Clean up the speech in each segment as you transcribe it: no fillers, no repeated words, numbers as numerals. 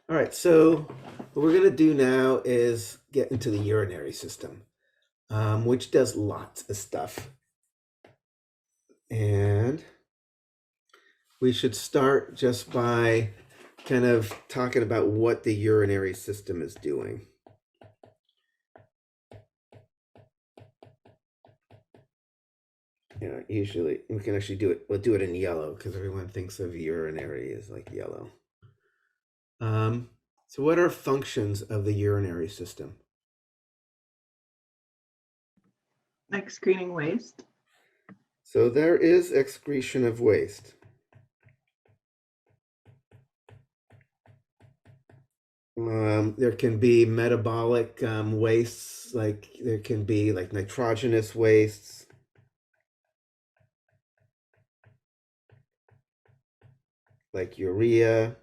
All right, so what we're going to do now is get into the urinary system, which does lots of stuff. And we should start just by kind of talking about what the urinary system is doing. Usually we can actually do it. We'll do it in yellow because everyone thinks of urinary as like yellow. So what are functions of the urinary system? Excreting waste. So there is excretion of waste. There can be metabolic wastes, like there can be like nitrogenous wastes. Like urea.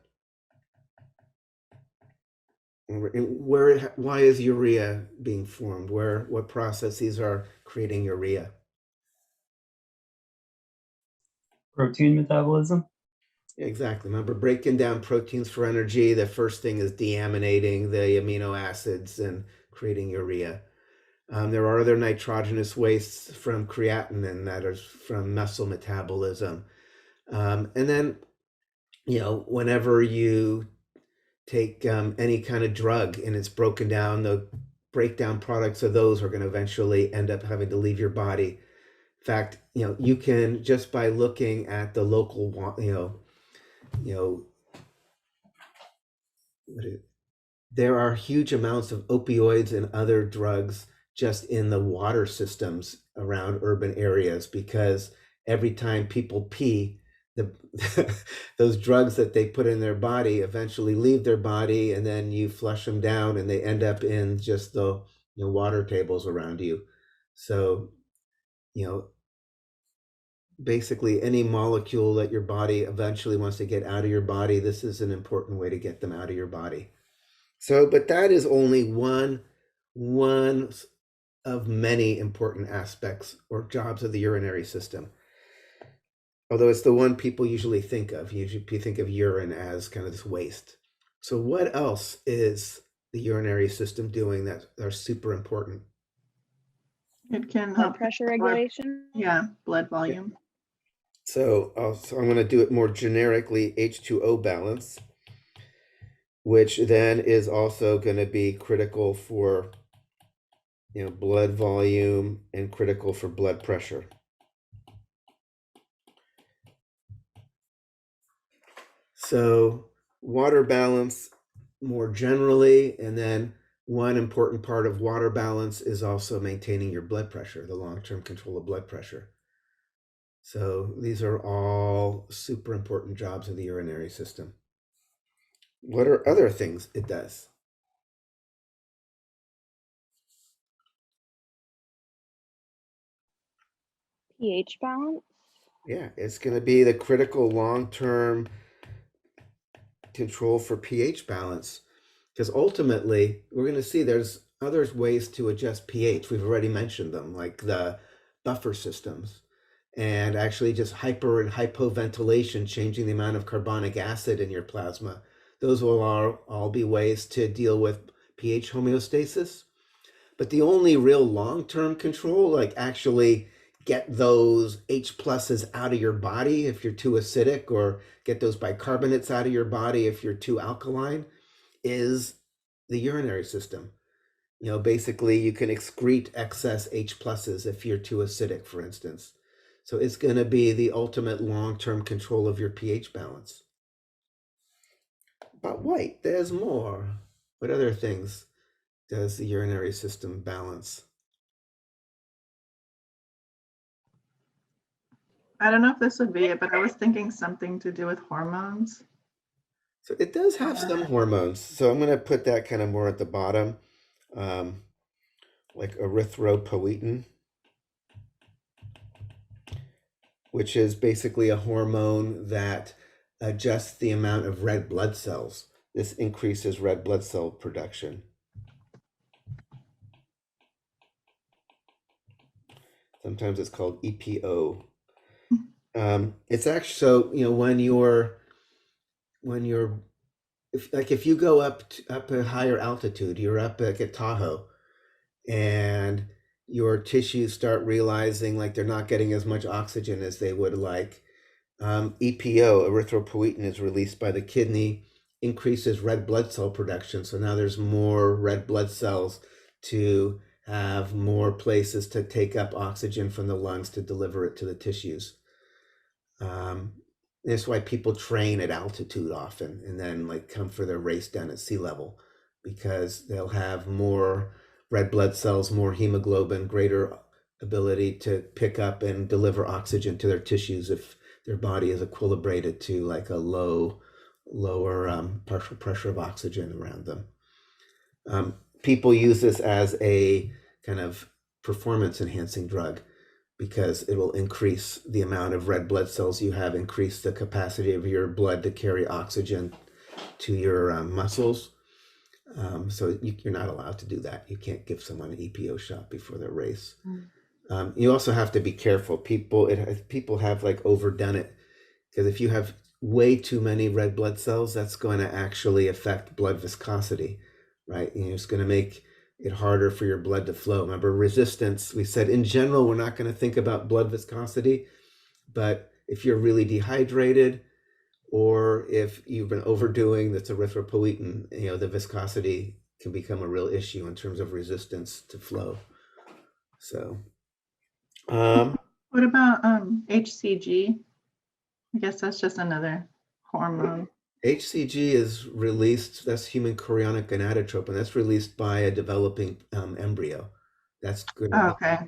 Why is urea being formed? What processes are creating urea? Protein metabolism. Exactly. Remember, breaking down proteins for energy, the first thing is deaminating the amino acids and creating urea. There are other nitrogenous wastes from creatinine that is from muscle metabolism. And then, whenever you take any kind of drug and it's broken down, the breakdown products of those are going to eventually end up having to leave your body. In fact, you can, just by looking at the local, there are huge amounts of opioids and other drugs just in the water systems around urban areas, because every time people pee, those drugs that they put in their body eventually leave their body, and then you flush them down and they end up in just the water tables around you. So basically any molecule that your body eventually wants to get out of your body, this is an important way to get them out of your body. So, but that is only one of many important aspects or jobs of the urinary system. Although it's the one people usually think of. Usually think of urine as kind of this waste. So what else is the urinary system doing that are super important? It can Blood help pressure regulation. blood volume. So I'm going to do it more generically, H2O balance, which then is also going to be critical for blood volume and critical for blood pressure. So water balance more generally, and then one important part of water balance is also maintaining your blood pressure, the long-term control of blood pressure. So these are all super important jobs of the urinary system. What are other things it does? pH balance. Yeah, it's going to be the critical long-term control for pH balance, because ultimately we're going to see there's other ways to adjust pH. We've already mentioned them, like the buffer systems, and actually just hyper and hypoventilation, changing the amount of carbonic acid in your plasma. Those will all be ways to deal with pH homeostasis. But the only real long-term control, like actually get those H pluses out of your body if you're too acidic, or get those bicarbonates out of your body if you're too alkaline, is the urinary system. Basically you can excrete excess H pluses if you're too acidic, for instance. So it's going to be the ultimate long-term control of your pH balance. But wait, there's more. What other things does the urinary system balance? I don't know if this would be it, but I was thinking something to do with hormones. So it does have some hormones. So I'm going to put that kind of more at the bottom, like erythropoietin, which is basically a hormone that adjusts the amount of red blood cells. This increases red blood cell production. Sometimes it's called EPO. It's actually, so when you're if you go up a higher altitude, you're up like at Tahoe, and your tissues start realizing like they're not getting as much oxygen as they would like. EPO, erythropoietin, is released by the kidney, increases red blood cell production. So now there's more red blood cells to have more places to take up oxygen from the lungs to deliver it to the tissues. That's why people train at altitude often and then like come for their race down at sea level, because they'll have more red blood cells, more hemoglobin, greater ability to pick up and deliver oxygen to their tissues if their body is equilibrated to like a lower partial pressure of oxygen around them. People use this as a kind of performance enhancing drug because it will increase the amount of red blood cells you have, increase the capacity of your blood to carry oxygen to your muscles. So you're not allowed to do that. You can't give someone an EPO shot before their race. You also have to be careful. People have like overdone it, because if you have way too many red blood cells, that's going to actually affect blood viscosity, right? And it's going to make it harder for your blood to flow. Remember, resistance, we said in general, we're not going to think about blood viscosity, but if you're really dehydrated or if you've been overdoing that's erythropoietin, the viscosity can become a real issue in terms of resistance to flow. So, what about HCG? I guess that's just another hormone. HCG is released, that's human chorionic gonadotropin. That's released by a developing embryo. That's good. Oh, okay.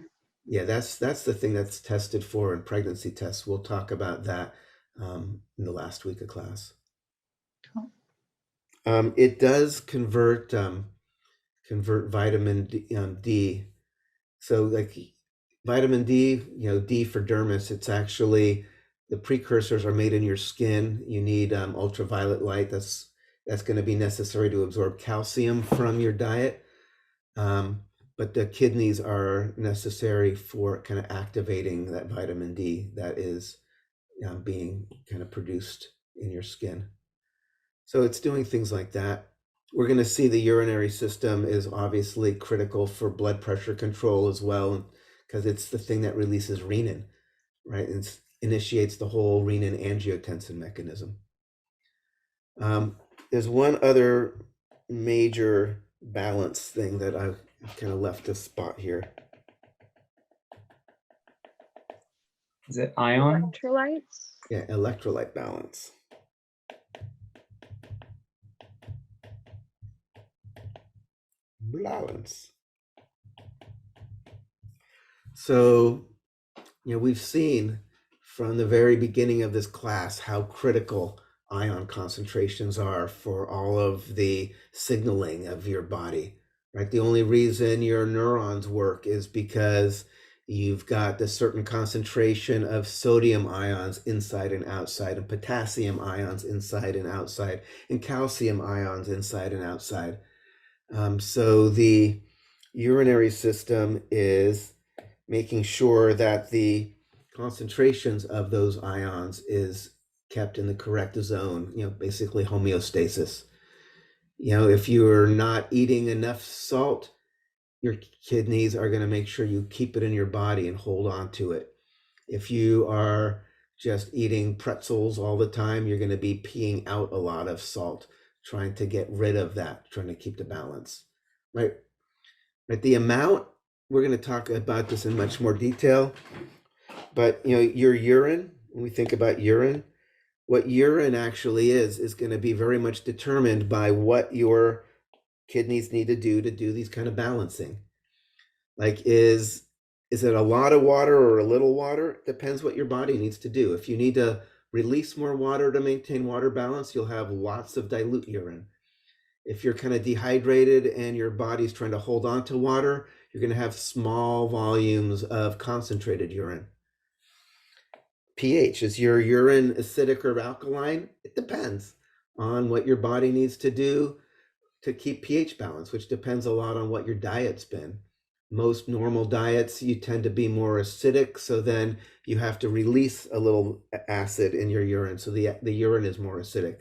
Yeah, that's the thing that's tested for in pregnancy tests. We'll talk about that in the last week of class. Cool. It does convert vitamin D. So like vitamin D, D for dermis, it's actually the precursors are made in your skin. You need ultraviolet light. That's going to be necessary to absorb calcium from your diet. But the kidneys are necessary for kind of activating that vitamin D that is being kind of produced in your skin. So it's doing things like that. We're going to see the urinary system is obviously critical for blood pressure control as well, because it's the thing that releases renin, right? And initiates the whole renin-angiotensin mechanism. There's one other major balance thing that I've kind of left a spot here. Is it ion? Electrolytes. Yeah, electrolyte balance. Balance. So, we've seen from the very beginning of this class how critical ion concentrations are for all of the signaling of your body, right? The only reason your neurons work is because you've got a certain concentration of sodium ions inside and outside, and potassium ions inside and outside, and calcium ions inside and outside. So the urinary system is making sure that the concentrations of those ions is kept in the correct zone, basically homeostasis. If you're not eating enough salt, your kidneys are going to make sure you keep it in your body and hold on to it. If you are just eating pretzels all the time, you're going to be peeing out a lot of salt, trying to get rid of that, trying to keep the balance, right? But the amount, we're going to talk about this in much more detail, but your urine, when we think about urine, what urine actually is going to be very much determined by what your kidneys need to do these kind of balancing. Like, is it a lot of water or a little water? It depends what your body needs to do. If you need to release more water to maintain water balance, you'll have lots of dilute urine. If you're kind of dehydrated and your body's trying to hold on to water, you're going to have small volumes of concentrated urine. pH, is your urine acidic or alkaline? It depends on what your body needs to do to keep pH balance, which depends a lot on what your diet's been. Most normal diets, you tend to be more acidic, so then you have to release a little acid in your urine, so the urine is more acidic.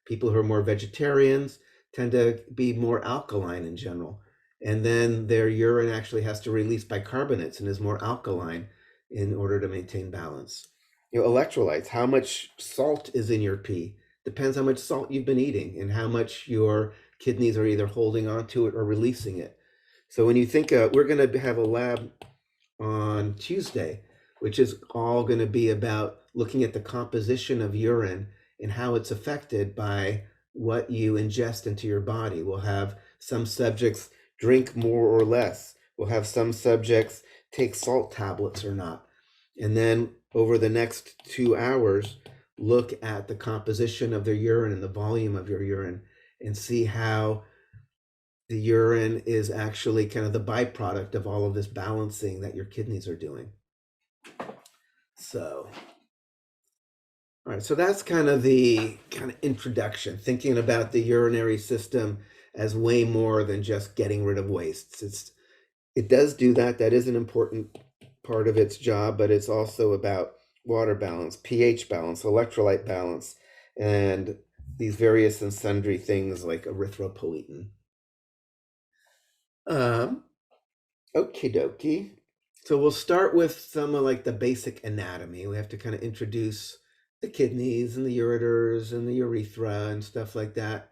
People who are more vegetarians tend to be more alkaline in general. And then their urine actually has to release bicarbonates and is more alkaline in order to maintain balance. Electrolytes, how much salt is in your pee depends how much salt you've been eating and how much your kidneys are either holding onto it or releasing it. So when you think we're going to have a lab on Tuesday, which is all going to be about looking at the composition of urine and how it's affected by what you ingest into your body. We'll have some subjects drink more or less. We'll have some subjects take salt tablets or not. And then over the next 2 hours, look at the composition of their urine and the volume of your urine and see how the urine is actually kind of the byproduct of all of this balancing that your kidneys are doing. So, all right, so that's kind of the introduction, thinking about the urinary system as way more than just getting rid of wastes. It does do that. That is an important part of its job, but it's also about water balance, pH balance, electrolyte balance, and these various and sundry things like erythropoietin. Okie dokie. So we'll start with some of like the basic anatomy. We have to kind of introduce the kidneys and the ureters and the urethra and stuff like that,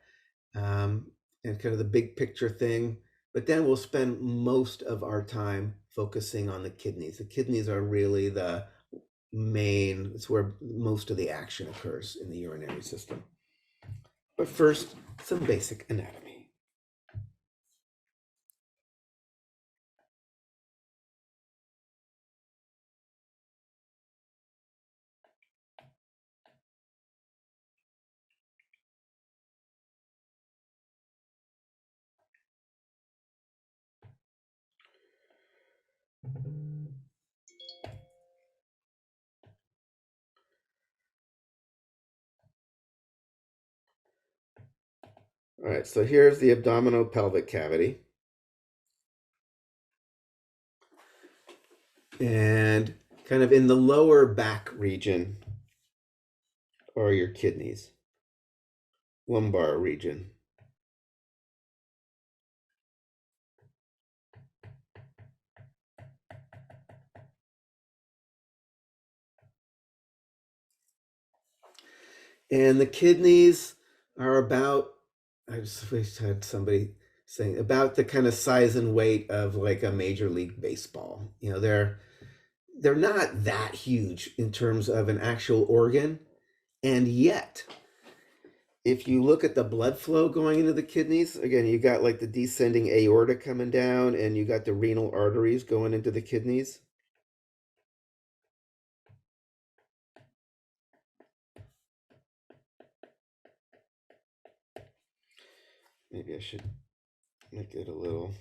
and kind of the big picture thing. But then we'll spend most of our time focusing on the kidneys. The kidneys are really the main, it's where most of the action occurs in the urinary system. But first, some basic anatomy. All right, so here's the abdominopelvic cavity. And kind of in the lower back region are your kidneys, lumbar region. And the kidneys are about, I just had somebody saying, about the kind of size and weight of like a Major League Baseball. They're not that huge in terms of an actual organ. And yet, if you look at the blood flow going into the kidneys, again, you got like the descending aorta coming down and you got the renal arteries going into the kidneys. Maybe I should make it a little.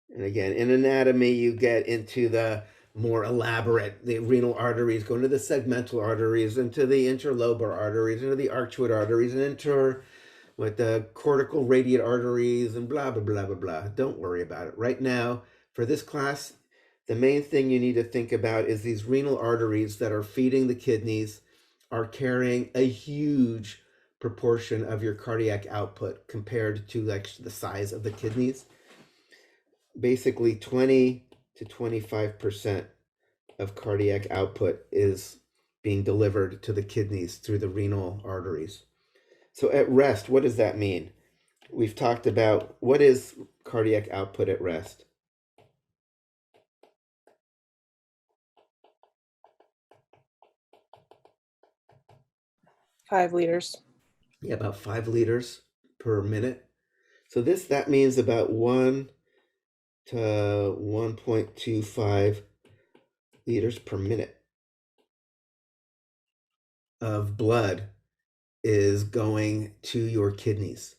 And again, in anatomy, you get into the more elaborate, the renal arteries go into the segmental arteries, into the interlobar arteries, into the arcuate arteries, and into with the cortical radiate arteries and blah, blah, blah, blah, blah. Don't worry about it. Right now, for this class, the main thing you need to think about is these renal arteries that are feeding the kidneys are carrying a huge proportion of your cardiac output compared to like the size of the kidneys. Basically 20 to 25% of cardiac output is being delivered to the kidneys through the renal arteries. So at rest, what does that mean? We've talked about what is cardiac output at rest. Five liters. Yeah, about 5 liters per minute. So that means about 1 to 1.25 liters per minute of blood is going to your kidneys,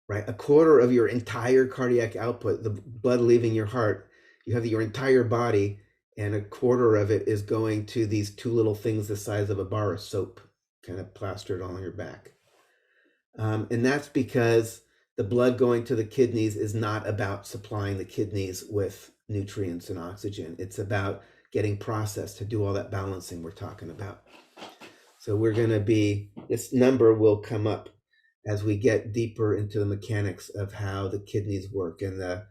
right? A quarter of your entire cardiac output, the blood leaving your heart, you have your entire body, and a quarter of it is going to these two little things the size of a bar of soap, kind of plastered on your back. And that's because the blood going to the kidneys is not about supplying the kidneys with nutrients and oxygen. It's about getting processed to do all that balancing we're talking about. So we're going to be, this number will come up as we get deeper into the mechanics of how the kidneys work and the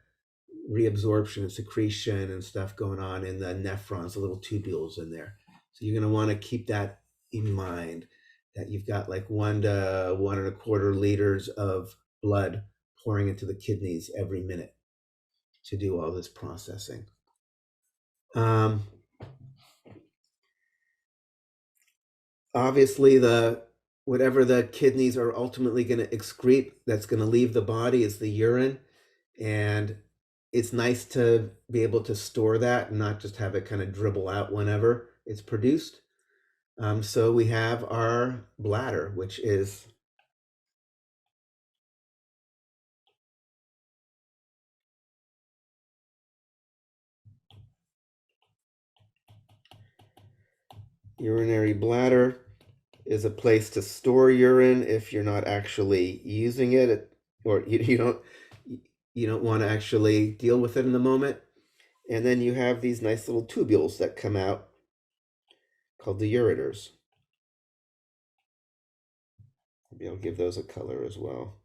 reabsorption and secretion and stuff going on in the nephrons, the little tubules in there. So you're going to want to keep that in mind, that you've got like 1 to 1.25 liters of blood pouring into the kidneys every minute to do all this processing. Obviously, whatever the kidneys are ultimately going to excrete, that's going to leave the body, is the urine. And it's nice to be able to store that and not just have it kind of dribble out whenever it's produced. So we have our bladder, which is urinary bladder is a place to store urine if you're not actually using it, or you don't want to actually deal with it in the moment. And then you have these nice little tubules that come out called the ureters. Maybe I'll give those a color as well.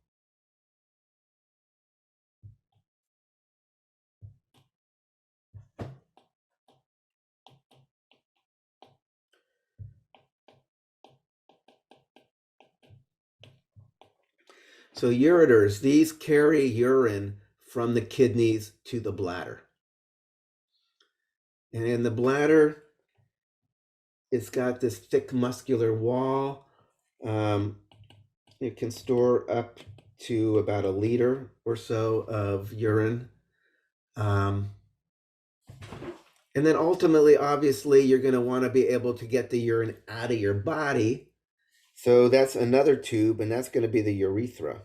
So ureters, these carry urine from the kidneys to the bladder. And in the bladder, it's got this thick muscular wall. It can store up to about 1 liter or so of urine. And then ultimately, obviously, you're going to want to be able to get the urine out of your body. So that's another tube, and that's going to be the urethra.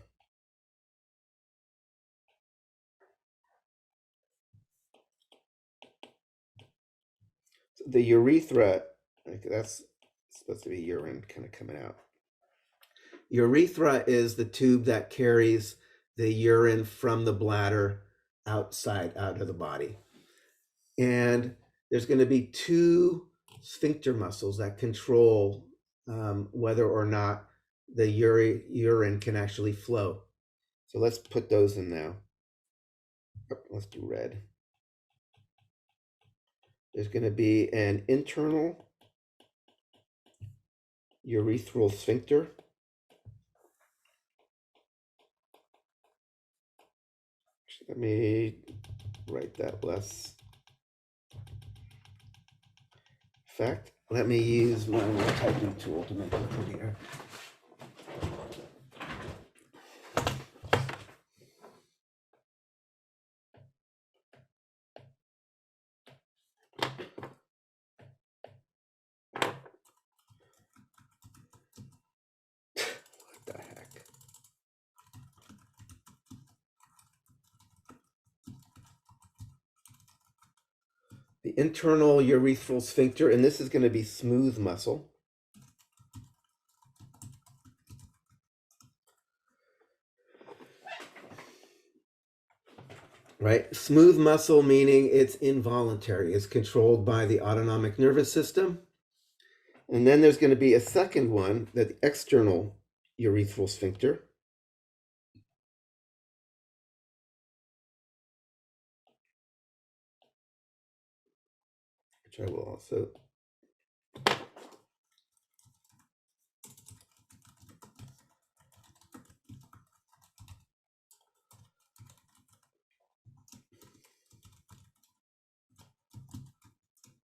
So the urethra, that's supposed to be urine kind of coming out. Urethra is the tube that carries the urine from the bladder outside, out of the body. And there's going to be 2 sphincter muscles that control whether or not the urine can actually flow. So let's put those in now. Let's do red. There's going to be an internal urethral sphincter. Let me write that less. In fact, let me use my typing tool to make it prettier. What the heck? The internal urethral sphincter, and this is going to be smooth muscle. Right? Smooth muscle meaning it's involuntary. It's controlled by the autonomic nervous system. And then there's going to be a second one, the external urethral sphincter. Which I will also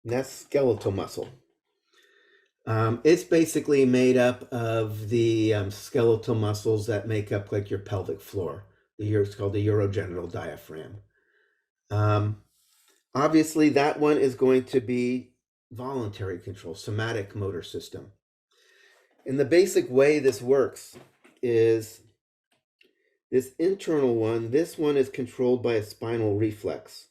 and that's skeletal muscle. It's basically made up of the skeletal muscles that make up like your pelvic floor. It's called the Urogenital Diaphragm. Obviously, that one is going to be voluntary control, somatic motor system. And the basic way this works is this internal one, this one is controlled by a spinal reflex.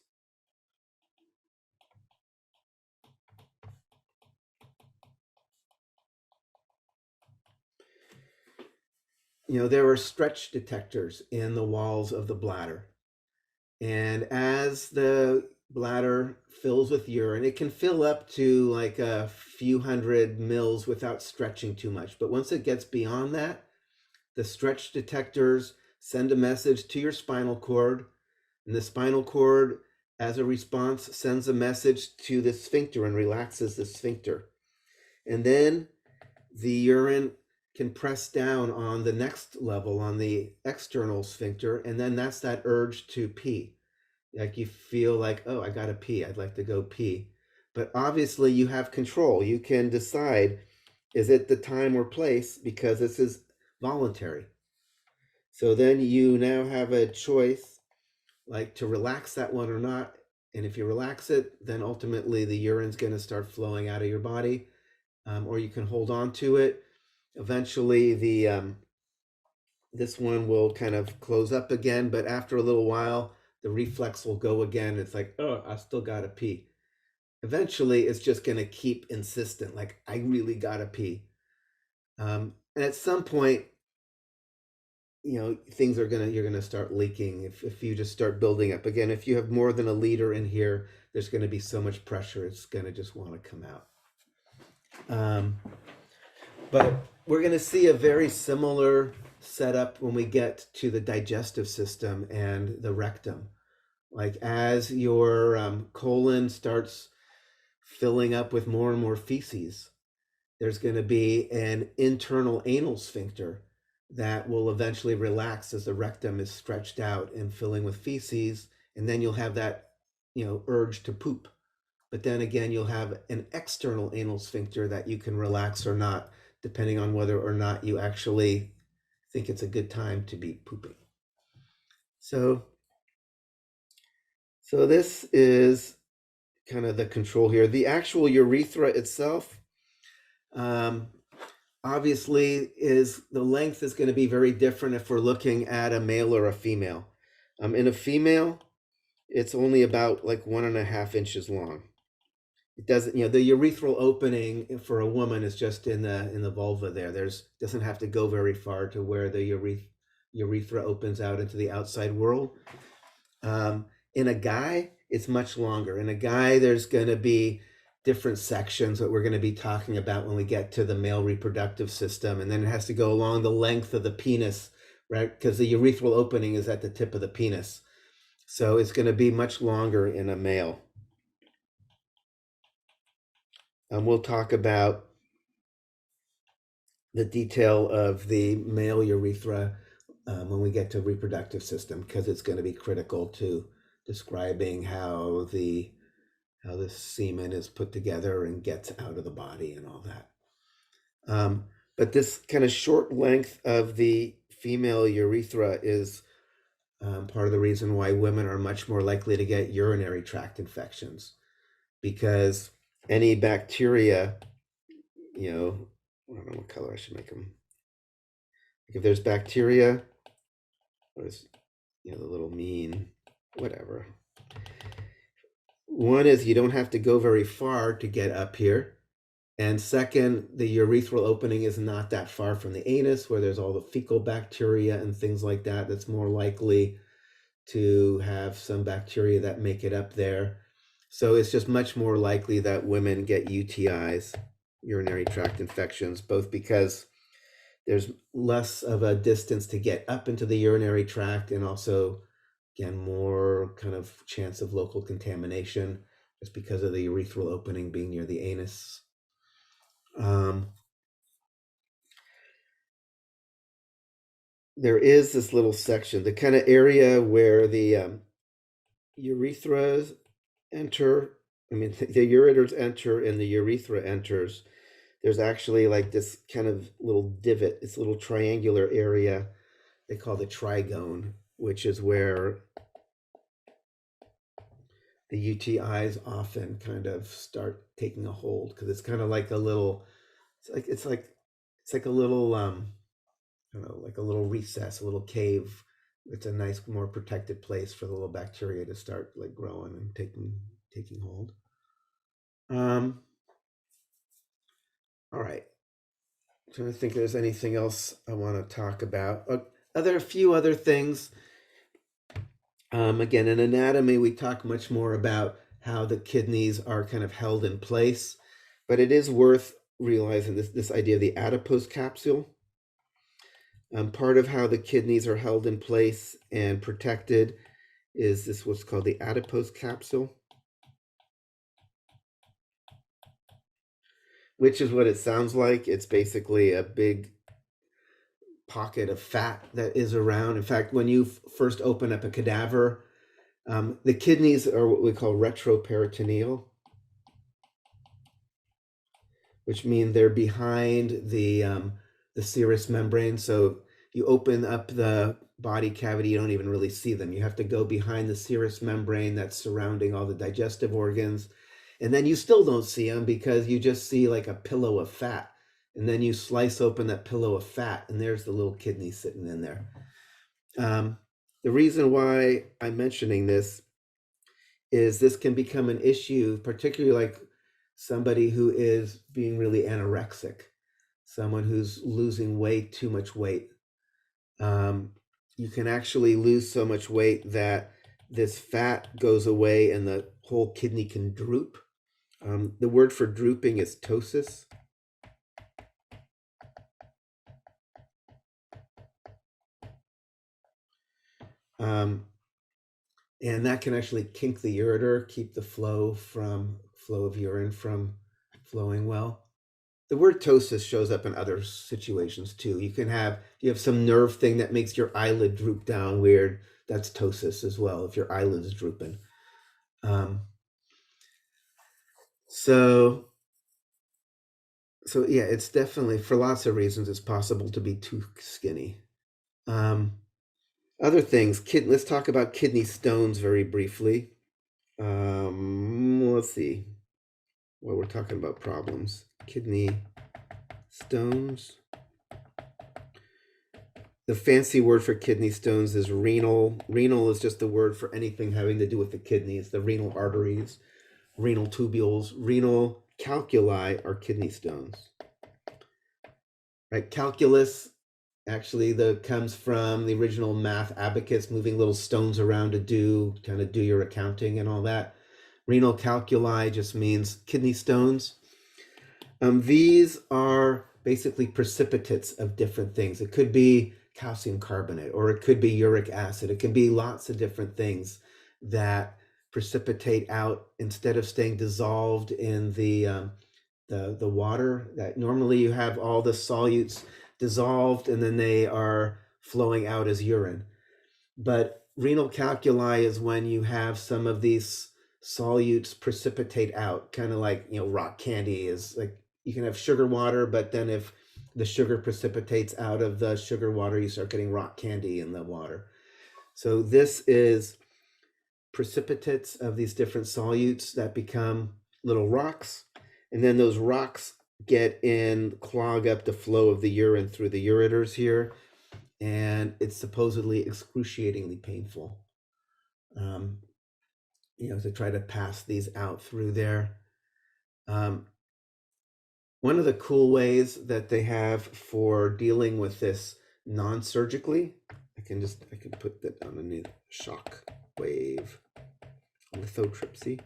You know, there are stretch detectors in the walls of the bladder. And as the bladder fills with urine. It can fill up to like a few hundred mils without stretching too much. But once it gets beyond that, the stretch detectors send a message to your spinal cord, and the spinal cord, as a response, sends a message to the sphincter and relaxes the sphincter. And then the urine can press down on the next level, on the external sphincter, and then that's that urge to pee. Like you feel like, oh, I gotta pee, I'd like to go pee. But obviously you have control. You can decide, is it the time or place, because this is voluntary. So then you now have a choice, like to relax that one or not. And if you relax it, then ultimately the urine's gonna start flowing out of your body, or you can hold on to it. Eventually this one will kind of close up again, but after a little while, the reflex will go again. It's like, oh, I still gotta pee. Eventually, it's just gonna keep insistent, like, I really gotta pee. And at some point, things you're gonna start leaking if you just start building up. Again, if you have more than a liter in here, there's gonna be so much pressure, it's gonna just wanna come out. But we're gonna see a very similar setup when we get to the digestive system and the rectum. Like as your colon starts filling up with more and more feces, there's going to be an internal anal sphincter that will eventually relax as the rectum is stretched out and filling with feces, and then you'll have that urge to poop. But then again, you'll have an external anal sphincter that you can relax or not, depending on whether or not you actually think it's a good time to be pooping. So this is kind of the control here. The actual urethra itself, obviously, the length is going to be very different if we're looking at a male or a female. In a female, it's only about like 1.5 inches long. It doesn't, the urethral opening for a woman is just in the vulva there. Doesn't have to go very far to where the urethra opens out into the outside world. In a guy, it's much longer. In a guy, there's going to be different sections that we're going to be talking about when we get to the male reproductive system. And then it has to go along the length of the penis, right? Because the urethral opening is at the tip of the penis. So it's going to be much longer in a male. We'll talk about the detail of the male urethra when we get to reproductive system, because it's going to be critical to describing how the semen is put together and gets out of the body and all that. But this kind of short length of the female urethra is part of the reason why women are much more likely to get urinary tract infections, because any bacteria, I don't know what color I should make them. If there's bacteria, what is, the little mean, whatever. One is you don't have to go very far to get up here. And second, the urethral opening is not that far from the anus, where there's all the fecal bacteria and things like that. That's more likely to have some bacteria that make it up there. So it's just much more likely that women get UTIs, urinary tract infections, both because there's less of a distance to get up into the urinary tract, and also, again, more kind of chance of local contamination just because of the urethral opening being near the anus. There is this little section, the kind of area where the urethras enter, the ureters enter and the urethra enters. There's actually like this kind of little divot, this little triangular area they call the trigone, which is where the UTIs often kind of start taking a hold, because it's kind of like a little, it's like a little I don't know, like a little recess, a little cave. It's a nice, more protected place for the little bacteria to start like growing and taking hold. All right. I'm trying to think if there's anything else I want to talk about. A few other things. Again, in anatomy, we talk much more about how the kidneys are kind of held in place, but it is worth realizing this idea of the adipose capsule. Part of how the kidneys are held in place and protected is this what's called the adipose capsule, which is what it sounds like. It's basically a big pocket of fat that is around. In fact, when you first open up a cadaver, the kidneys are what we call retroperitoneal, which mean they're behind the serous membrane. So you open up the body cavity, you don't even really see them. You have to go behind the serous membrane that's surrounding all the digestive organs. And then you still don't see them because you just see like a pillow of fat. And then you slice open that pillow of fat, and there's the little kidney sitting in there. The reason why I'm mentioning this is this can become an issue, particularly like somebody who is being really anorexic, someone who's losing way too much weight. You can actually lose so much weight that this fat goes away and the whole kidney can droop. The word for drooping is ptosis. And that can actually kink the ureter, keep the flow of urine from flowing well. The word ptosis shows up in other situations too. You have some nerve thing that makes your eyelid droop down weird. That's ptosis as well, if your eyelid is drooping. So yeah, it's definitely, for lots of reasons, it's possible to be too skinny. Other things, let's talk about kidney stones very briefly. Let's see. Well, we're talking about problems. Kidney stones. The fancy word for kidney stones is renal. Renal is just the word for anything having to do with the kidneys, the renal arteries, renal tubules. Renal calculi are kidney stones. Right? Calculus actually comes from the original math abacus, moving little stones around to do your accounting and all that. Renal calculi just means kidney stones. These are basically precipitates of different things. It could be calcium carbonate, or it could be uric acid. It can be lots of different things that precipitate out instead of staying dissolved in the water. That normally you have all the solutes dissolved and then they are flowing out as urine. But renal calculi is when you have some of these solutes precipitate out, kind of like, rock candy is like, you can have sugar water, but then if the sugar precipitates out of the sugar water, you start getting rock candy in the water. So this is precipitates of these different solutes that become little rocks. And then those rocks clog up the flow of the urine through the ureters here. And it's supposedly excruciatingly painful, to try to pass these out through there. One of the cool ways that they have for dealing with this non-surgically, I can put that on a new shock wave lithotripsy.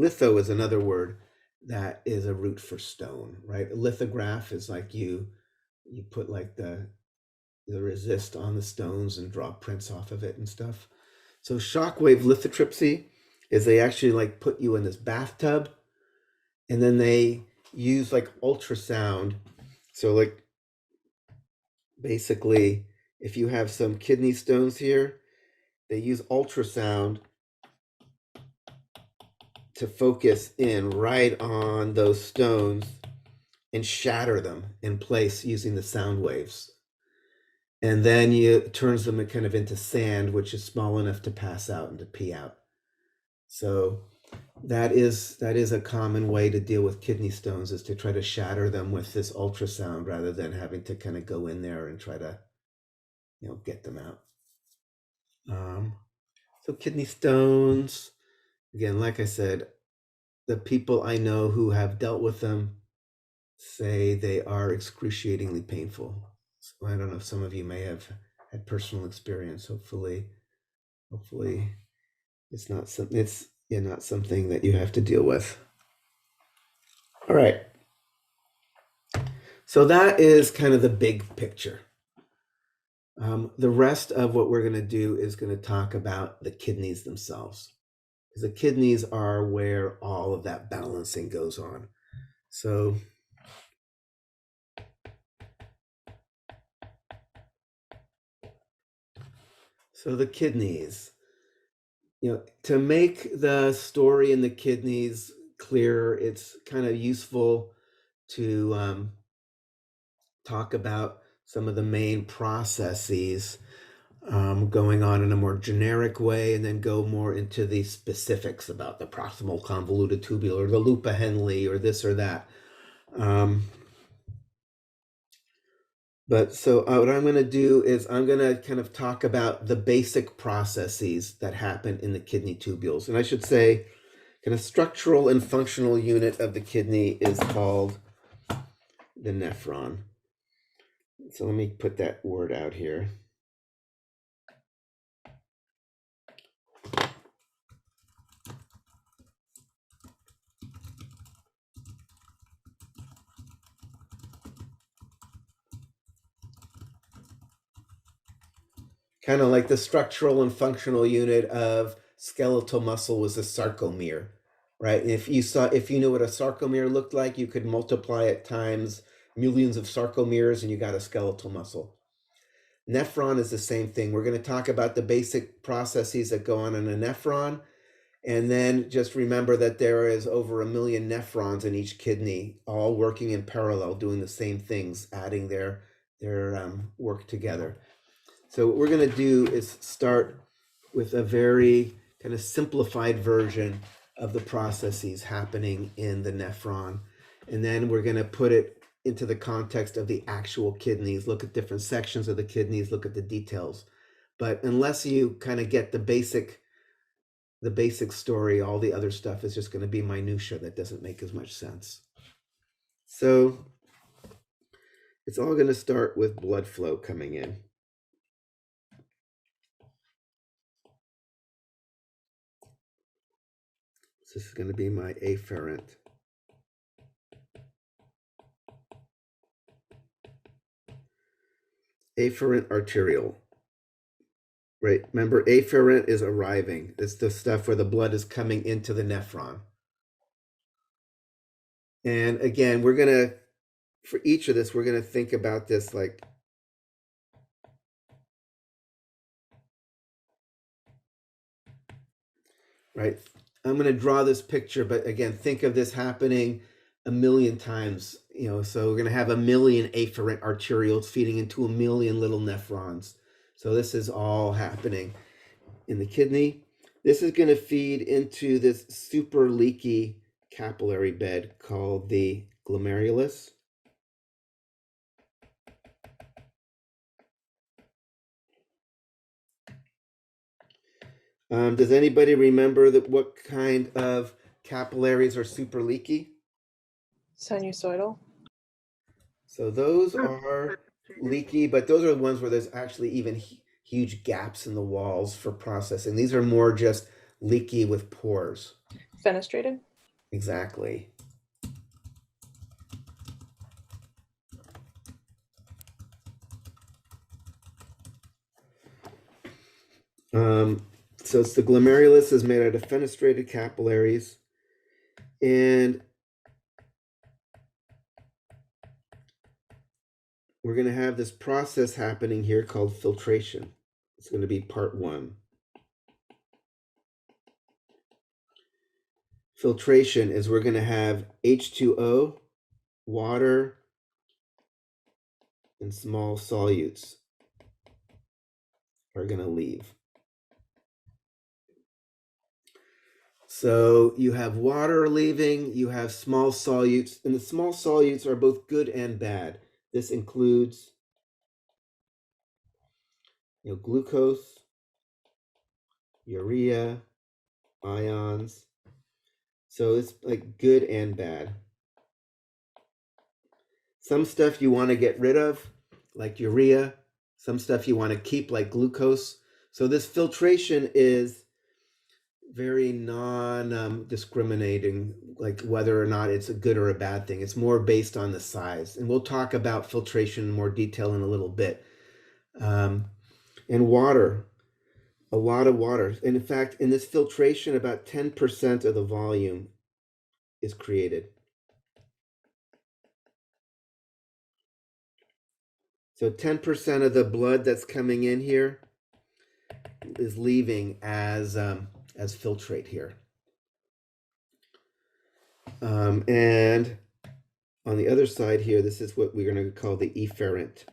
Litho is another word that is a root for stone, right? A lithograph is like you put like the resist on the stones and draw prints off of it and stuff. So shockwave lithotripsy is they actually like put you in this bathtub and then they use like ultrasound. So like basically if you have some kidney stones here, they use ultrasound to focus in right on those stones and shatter them in place using the sound waves. And then it turns them kind of into sand, which is small enough to pass out and to pee out. So that is a common way to deal with kidney stones, is to try to shatter them with this ultrasound rather than having to kind of go in there and try to, get them out. So kidney stones, again, like I said, the people I know who have dealt with them say they are excruciatingly painful. So I don't know if some of you may have had personal experience. Hopefully it's not not something that you have to deal with. All right. So that is kind of the big picture. The rest of what we're going to do is going to talk about the kidneys themselves, because the kidneys are where all of that balancing goes on. So the kidneys, to make the story in the kidneys clearer, it's kind of useful to talk about some of the main processes going on in a more generic way, and then go more into the specifics about the proximal convoluted tubule or the loop of Henle or this or that. But so what I'm going to do is I'm going to kind of talk about the basic processes that happen in the kidney tubules. And I should say, kind of structural and functional unit of the kidney is called the nephron. So let me put that word out here. Kind of like the structural and functional unit of skeletal muscle was a sarcomere, right? And if you knew what a sarcomere looked like, you could multiply it times millions of sarcomeres and you got a skeletal muscle. Nephron is the same thing. We're going to talk about the basic processes that go on in a nephron, and then just remember that there is over 1 million nephrons in each kidney, all working in parallel, doing the same things, adding their work together. So what we're going to do is start with a very kind of simplified version of the processes happening in the nephron. And then we're going to put it into the context of the actual kidneys, look at different sections of the kidneys, look at the details. But unless you kind of get the basic story, all the other stuff is just going to be minutia that doesn't make as much sense. So it's all going to start with blood flow coming in. So this is going to be my afferent. Afferent arterial. Right, remember afferent is arriving. It's the stuff where the blood is coming into the nephron. And again, for each of this, we're going to think about this like right. I'm going to draw this picture, but again, think of this happening 1 million times, so we're going to have 1 million afferent arterioles feeding into 1 million little nephrons. So this is all happening in the kidney. This is going to feed into this super leaky capillary bed called the glomerulus. Does anybody remember what kind of capillaries are super leaky? Sinusoidal. So those are leaky, but those are the ones where there's actually even huge gaps in the walls for processing. These are more just leaky with pores. Fenestrated. Exactly. So it's the glomerulus is made out of fenestrated capillaries, and we're going to have this process happening here called filtration. It's going to be part 1. Filtration is we're going to have H2O, water, and small solutes are going to leave. So you have water leaving, you have small solutes, and the small solutes are both good and bad. This includes glucose, urea, ions. So it's like good and bad. Some stuff you want to get rid of, like urea, some stuff you want to keep like glucose. So this filtration is very non-discriminating, like whether or not it's a good or a bad thing. It's more based on the size. And we'll talk about filtration in more detail in a little bit. And water, a lot of water. And in fact, in this filtration, about 10% of the volume is created. So 10% of the blood that's coming in here is leaving as filtrate here. And on the other side here, this is what we're going to call the efferent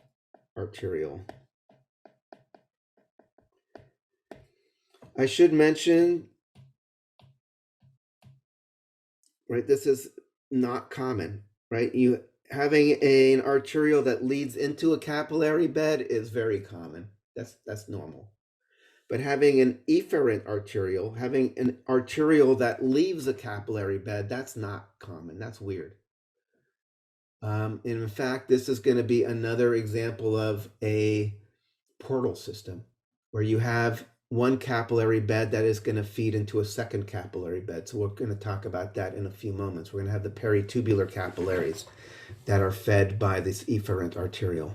arterial. I should mention, right, this is not common, right? You having an arterial that leads into a capillary bed is very common. That's normal. But having an efferent arterial, having an arterial that leaves a capillary bed, that's not common. That's weird. And in fact, this is going to be another example of a portal system where you have one capillary bed that is going to feed into a second capillary bed. So we're going to talk about that in a few moments. We're going to have the peritubular capillaries that are fed by this efferent arterial.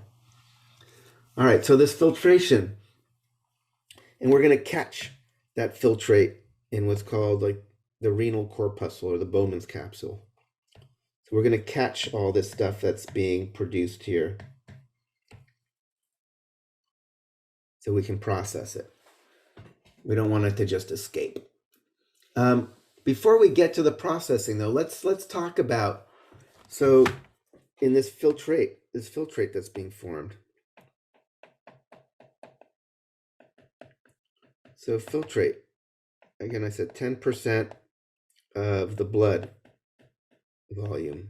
All right, so this filtration, and we're going to catch that filtrate in what's called like the renal corpuscle or the Bowman's capsule. So we're going to catch all this stuff that's being produced here so we can process it. We don't want it to just escape. Before we get to the processing, though, let's talk about, so in this filtrate that's being formed. So filtrate, again, I said 10% of the blood volume.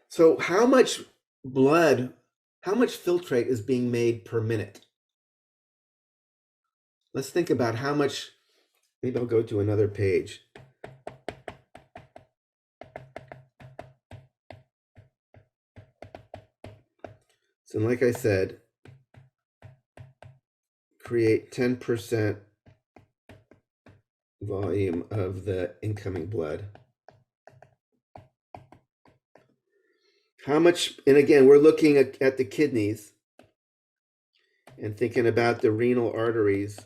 So how much filtrate is being made per minute? Let's think about how much, maybe I'll go to another page. So like I said, create 10% volume of the incoming blood. How much, and again, we're looking at the kidneys and thinking about the renal arteries.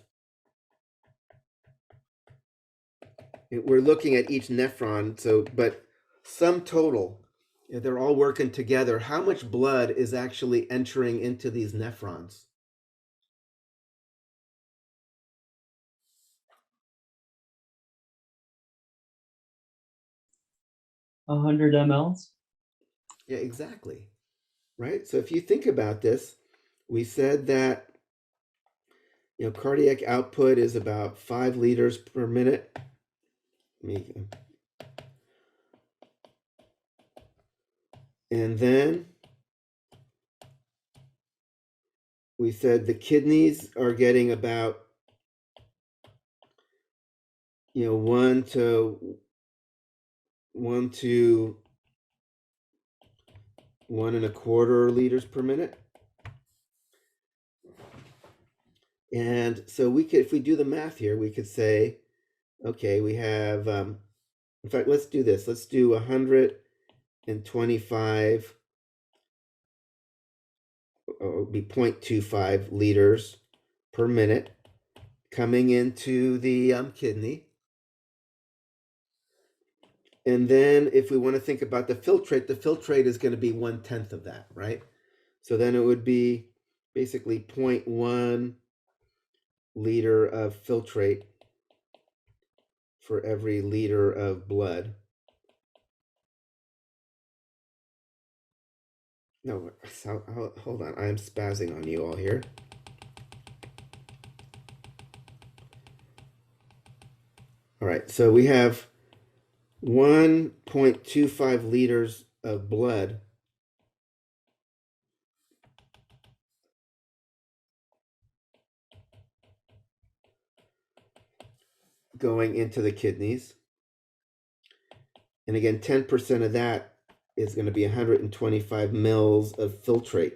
We're looking at each nephron, so, but sum total, they're all working together. How much blood is actually entering into these nephrons? A 100 mLs. Yeah, exactly. Right? So if you think about this, we said that, cardiac output is about 5 liters per minute. And then we said the kidneys are getting about 1 to 1.25 liters per minute. And so we could, if we do the math here, we could say, okay, we have, in fact, let's do this. Let's do 125, or it would be 0.25 liters per minute coming into the kidney. And then if we want to think about the filtrate is going to be 1/10 of that, right? So then it would be basically 0.1 liter of filtrate for every liter of blood. No, hold on. I am spazzing on you all here. All right, so we have 1.25 liters of blood going into the kidneys. And again, 10% of that is going to be 125 mils of filtrate.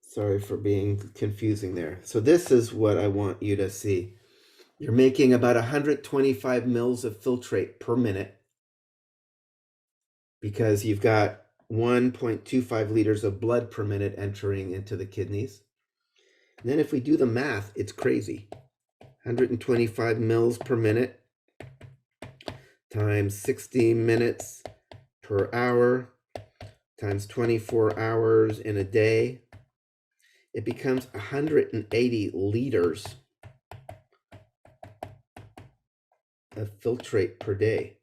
Sorry for being confusing there. So this is what I want you to see. You're making about 125 mils of filtrate per minute because you've got 1.25 liters of blood per minute entering into the kidneys. And then if we do the math, it's crazy. 125 mils per minute times 60 minutes per hour times 24 hours in a day. It becomes 180 liters of filtrate per day.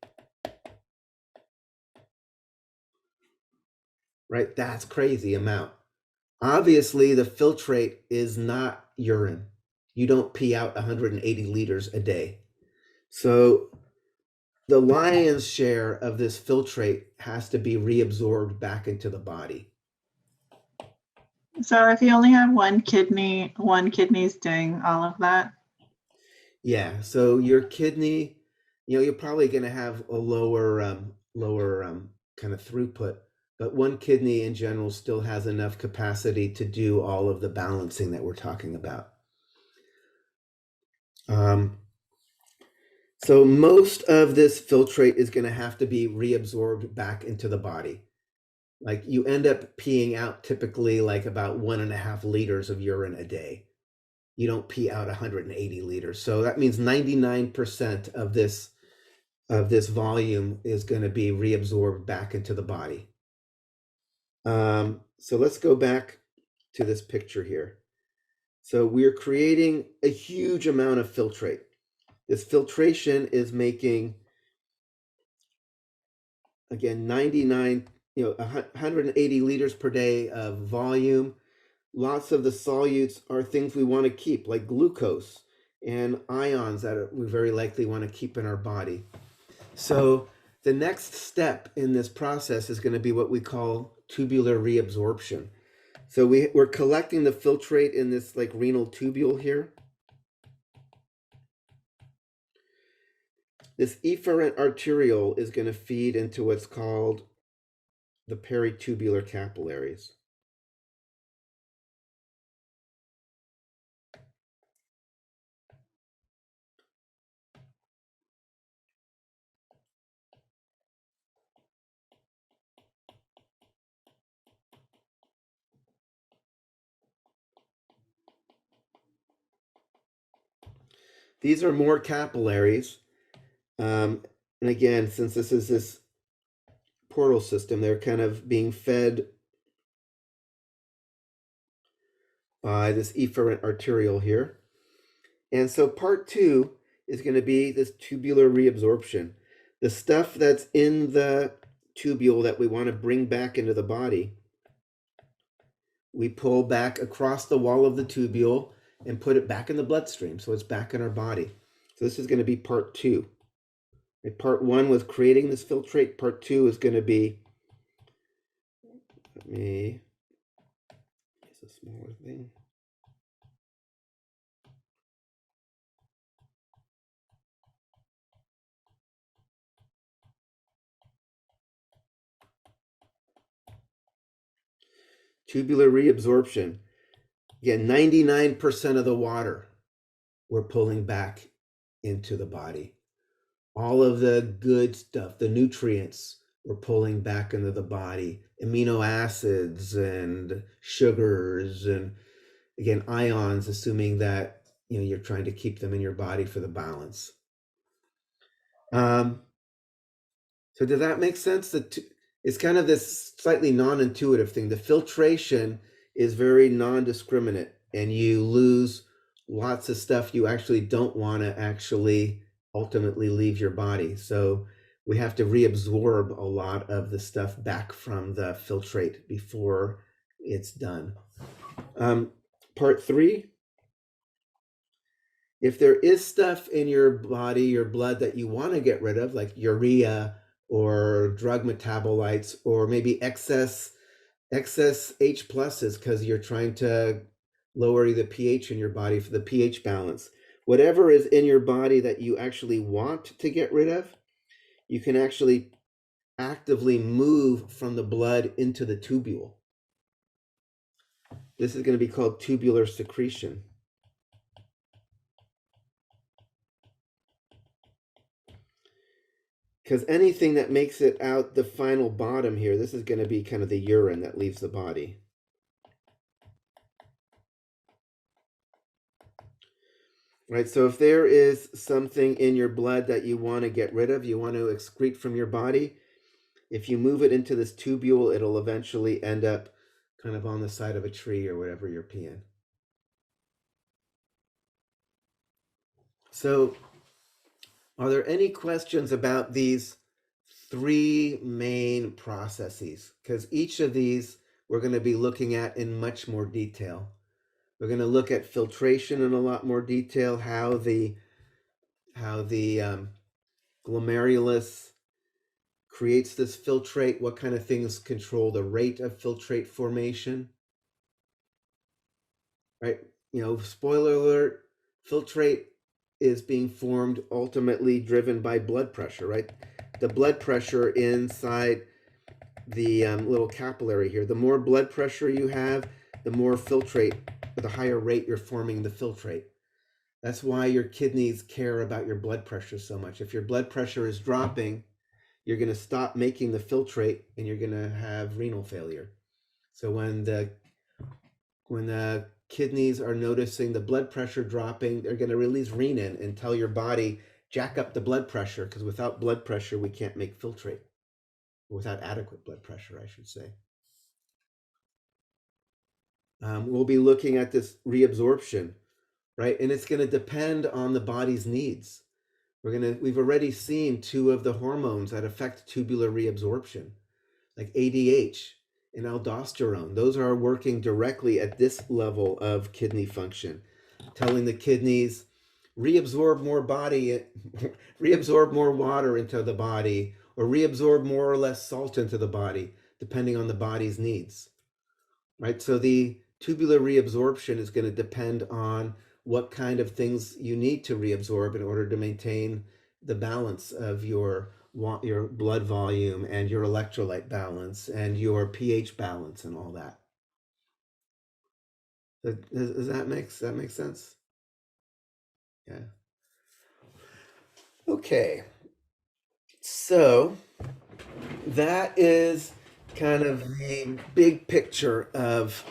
Right? That's crazy amount. Obviously, the filtrate is not urine. You don't pee out 180 liters a day. So the lion's share of this filtrate has to be reabsorbed back into the body. So if you only have one kidney's doing all of that. Yeah, so your kidney, you're probably going to have a lower kind of throughput, but one kidney in general still has enough capacity to do all of the balancing that we're talking about. So most of this filtrate is going to have to be reabsorbed back into the body. Like you end up peeing out typically like about 1.5 liters of urine a day. You don't pee out 180 liters. So that means 99% of this volume is going to be reabsorbed back into the body. So let's go back to this picture here. So we're creating a huge amount of filtrate. This filtration is making, again, 180 liters per day of volume. Lots of the solutes are things we want to keep, like glucose and ions that we very likely want to keep in our body. So the next step in this process is going to be what we call tubular reabsorption. So we're collecting the filtrate in this like renal tubule here. This efferent arterial is going to feed into what's called the peritubular capillaries. These are more capillaries. And again, since this is this portal system, they're kind of being fed by this efferent arterial here. And so part 2 is going to be this tubular reabsorption. The stuff that's in the tubule that we want to bring back into the body, we pull back across the wall of the tubule and put it back in the bloodstream, so it's back in our body. So this is going to be part 2. Part 1 was creating this filtrate. Part 2 is going to be, it's a smaller thing. Tubular reabsorption. Again, 99% of the water we're pulling back into the body. All of the good stuff, the nutrients, we're pulling back into the body. Amino acids and sugars and, again, ions, assuming that you're trying to keep them in your body for the balance. So does that make sense? It's kind of this slightly non-intuitive thing. The filtration is very non-discriminate, and you lose lots of stuff you actually don't want to actually ultimately leave your body. So we have to reabsorb a lot of the stuff back from the filtrate before it's done. Part 3, if there is stuff in your body, your blood that you want to get rid of, like urea or drug metabolites, or maybe excess H pluses because you're trying to lowering the pH in your body for the pH balance. Whatever is in your body that you actually want to get rid of, you can actually actively move from the blood into the tubule. This is going to be called tubular secretion. Because anything that makes it out the final bottom here, this is going to be kind of the urine that leaves the body. Right, so if there is something in your blood that you want to get rid of, you want to excrete from your body, if you move it into this tubule, it'll eventually end up kind of on the side of a tree or whatever you're peeing. So, are there any questions about these three main processes? Because each of these we're going to be looking at in much more detail. We're going to look at filtration in a lot more detail, how the glomerulus creates this filtrate, what kind of things control the rate of filtrate formation, right? You know, spoiler alert, filtrate is being formed ultimately driven by blood pressure, right? The blood pressure inside the little capillary here, the more blood pressure you have, the more filtrate, at the higher rate you're forming the filtrate. That's why your kidneys care about your blood pressure so much. If your blood pressure is dropping, you're going to stop making the filtrate and you're going to have renal failure. So when the kidneys are noticing the blood pressure dropping, they're going to release renin and tell your body, jack up the blood pressure, because without blood pressure, we can't make filtrate. Without adequate blood pressure, I should say. We'll be looking at this reabsorption, right? And it's going to depend on the body's needs. We've already seen two of the hormones that affect tubular reabsorption, like ADH and aldosterone. Those are working directly at this level of kidney function, telling the kidneys, reabsorb more water into the body, or reabsorb more or less salt into the body, depending on the body's needs, right? So the tubular reabsorption is going to depend on what kind of things you need to reabsorb in order to maintain the balance of your blood volume and your electrolyte balance and your pH balance and all that. Does that make sense? Yeah. Okay. So that is kind of the big picture of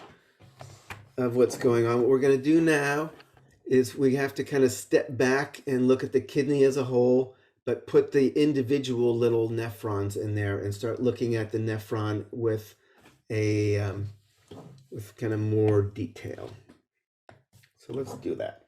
what's going on. What we're going to do now is we have to kind of step back and look at the kidney as a whole, but put the individual little nephrons in there and start looking at the nephron with with kind of more detail. So let's do that.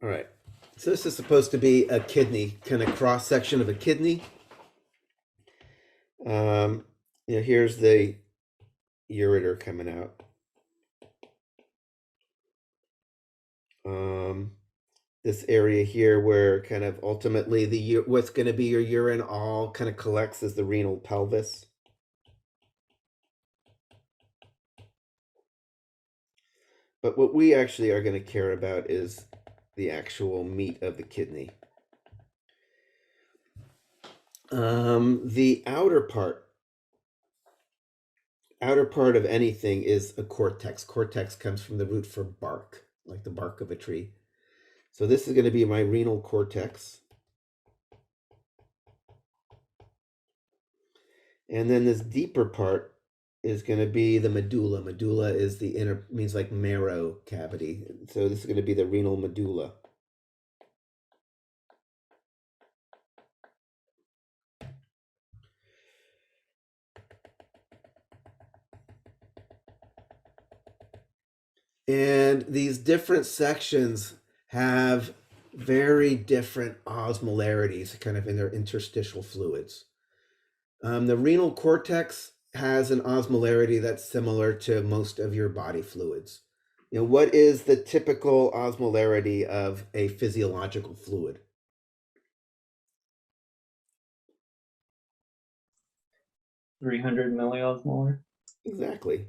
All right, so this is supposed to be a kidney, kind of cross section of a kidney. Here's the ureter coming out. This area here where kind of ultimately what's going to be your urine all kind of collects as the renal pelvis. But what we actually are going to care about is the actual meat of the kidney. The outer part of anything is a cortex. Cortex comes from the root for bark, like the bark of a tree. So this is going to be my renal cortex. And then this deeper part is going to be the medulla. Medulla is the inner, means like marrow cavity. So this is going to be the renal medulla. And these different sections have very different osmolarities kind of in their interstitial fluids. The renal cortex has an osmolarity that's similar to most of your body fluids. What is the typical osmolarity of a physiological fluid? $300 milliosmolar. Exactly.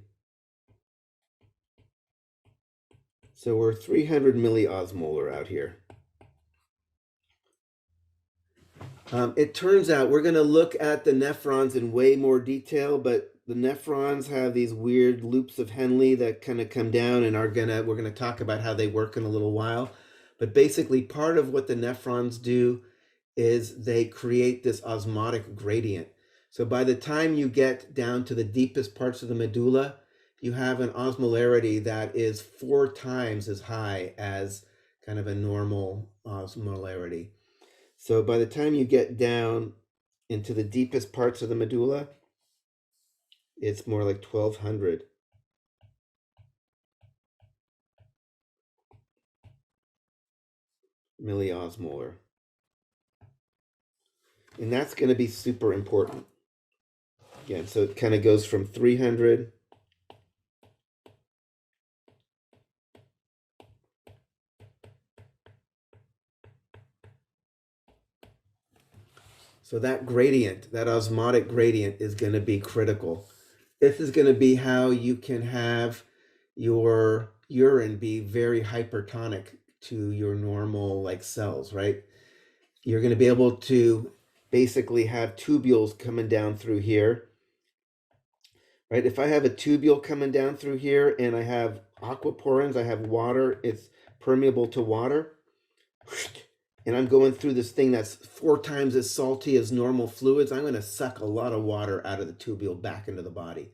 So we're 300 milliosmolar out here. It turns out we're going to look at the nephrons in way more detail, but the nephrons have these weird loops of Henle that kind of come down, and we're going to talk about how they work in a little while. But basically, part of what the nephrons do is they create this osmotic gradient. So by the time you get down to the deepest parts of the medulla, you have an osmolarity that is 4 times as high as kind of a normal osmolarity. So by the time you get down into the deepest parts of the medulla, it's more like 1200. Milliosmolar. And that's going to be super important. Again, so it kind of goes from 300 So that gradient, that osmotic gradient, is going to be critical. This is going to be how you can have your urine be very hypertonic to your normal cells, right? You're going to be able to basically have tubules coming down through here, right? If I have a tubule coming down through here and I have aquaporins, I have water, it's permeable to water, and I'm going through this thing that's 4 times as salty as normal fluids, I'm going to suck a lot of water out of the tubule back into the body.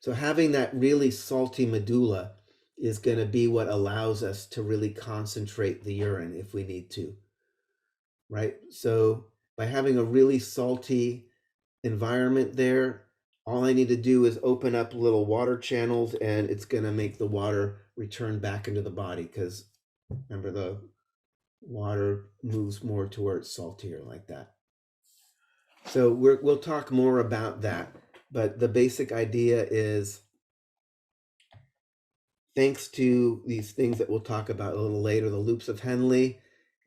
So having that really salty medulla is going to be what allows us to really concentrate the urine if we need to, right? So by having a really salty environment there, all I need to do is open up little water channels and it's going to make the water return back into the body, because remember, the water moves more to where it's saltier like that. So we'll talk more about that, but the basic idea is, thanks to these things that we'll talk about a little later, the loops of Henle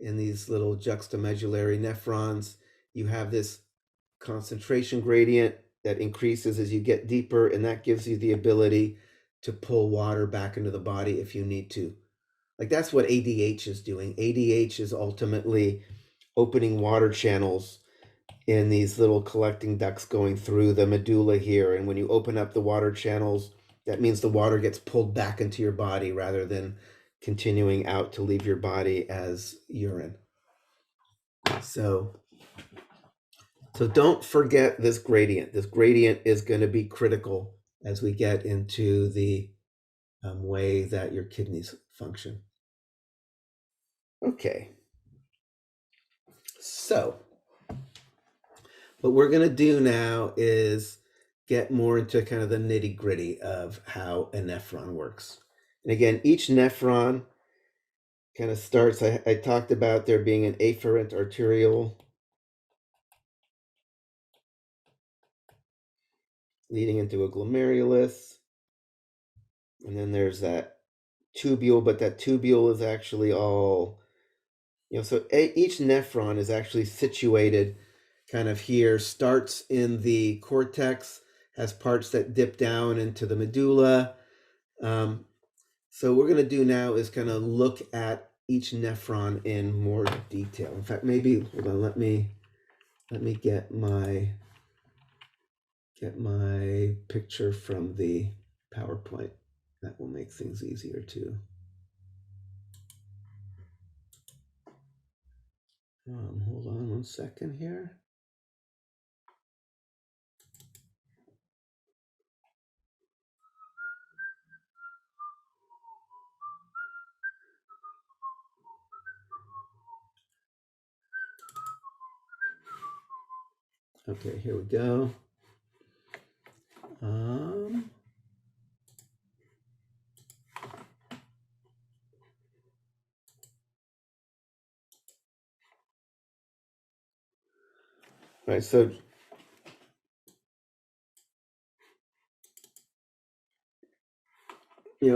and these little juxtamedullary nephrons, you have this concentration gradient that increases as you get deeper, and that gives you the ability to pull water back into the body if you need to. Like, that's what ADH is doing. ADH is ultimately opening water channels in these little collecting ducts going through the medulla here. And when you open up the water channels, that means the water gets pulled back into your body rather than continuing out to leave your body as urine. So don't forget this gradient. This gradient is going to be critical as we get into the way that your kidneys function. Okay, so what we're going to do now is get more into kind of the nitty-gritty of how a nephron works. And again, each nephron kind of starts, I talked about there being an afferent arterial leading into a glomerulus, and then there's that tubule, but that tubule is actually all, so each nephron is actually situated kind of here, starts in the cortex, has parts that dip down into the medulla. So what we're going to do now is kind of look at each nephron in more detail. In fact, maybe, hold on, let me get my picture from the PowerPoint. That will make things easier too. Hold on 1 second here. Okay, here we go. Right, so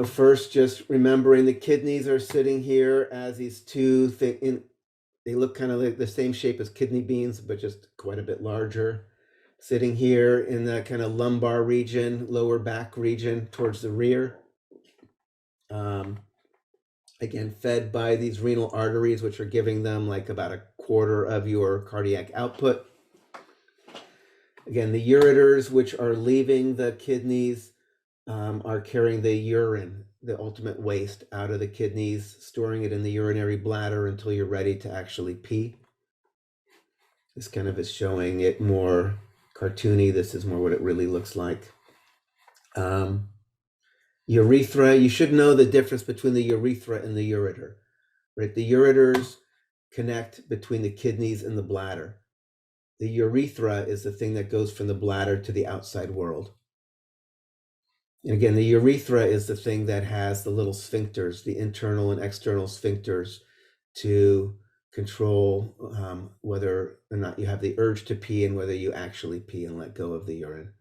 first just remembering the kidneys are sitting here as these two things. They look kind of like the same shape as kidney beans, but just quite a bit larger. Sitting here in the kind of lumbar region, lower back region towards the rear. Again, fed by these renal arteries, which are giving them like about a quarter of your cardiac output. Again, the ureters, which are leaving the kidneys, are carrying the urine, the ultimate waste, out of the kidneys, storing it in the urinary bladder until you're ready to actually pee. This kind of is showing it more cartoony. This is more what it really looks like. Urethra, you should know the difference between the urethra and the ureter, right? The ureters connect between the kidneys and the bladder. The urethra is the thing that goes from the bladder to the outside world. And again, the urethra is the thing that has the little sphincters, the internal and external sphincters, to control whether or not you have the urge to pee and whether you actually pee and let go of the urine.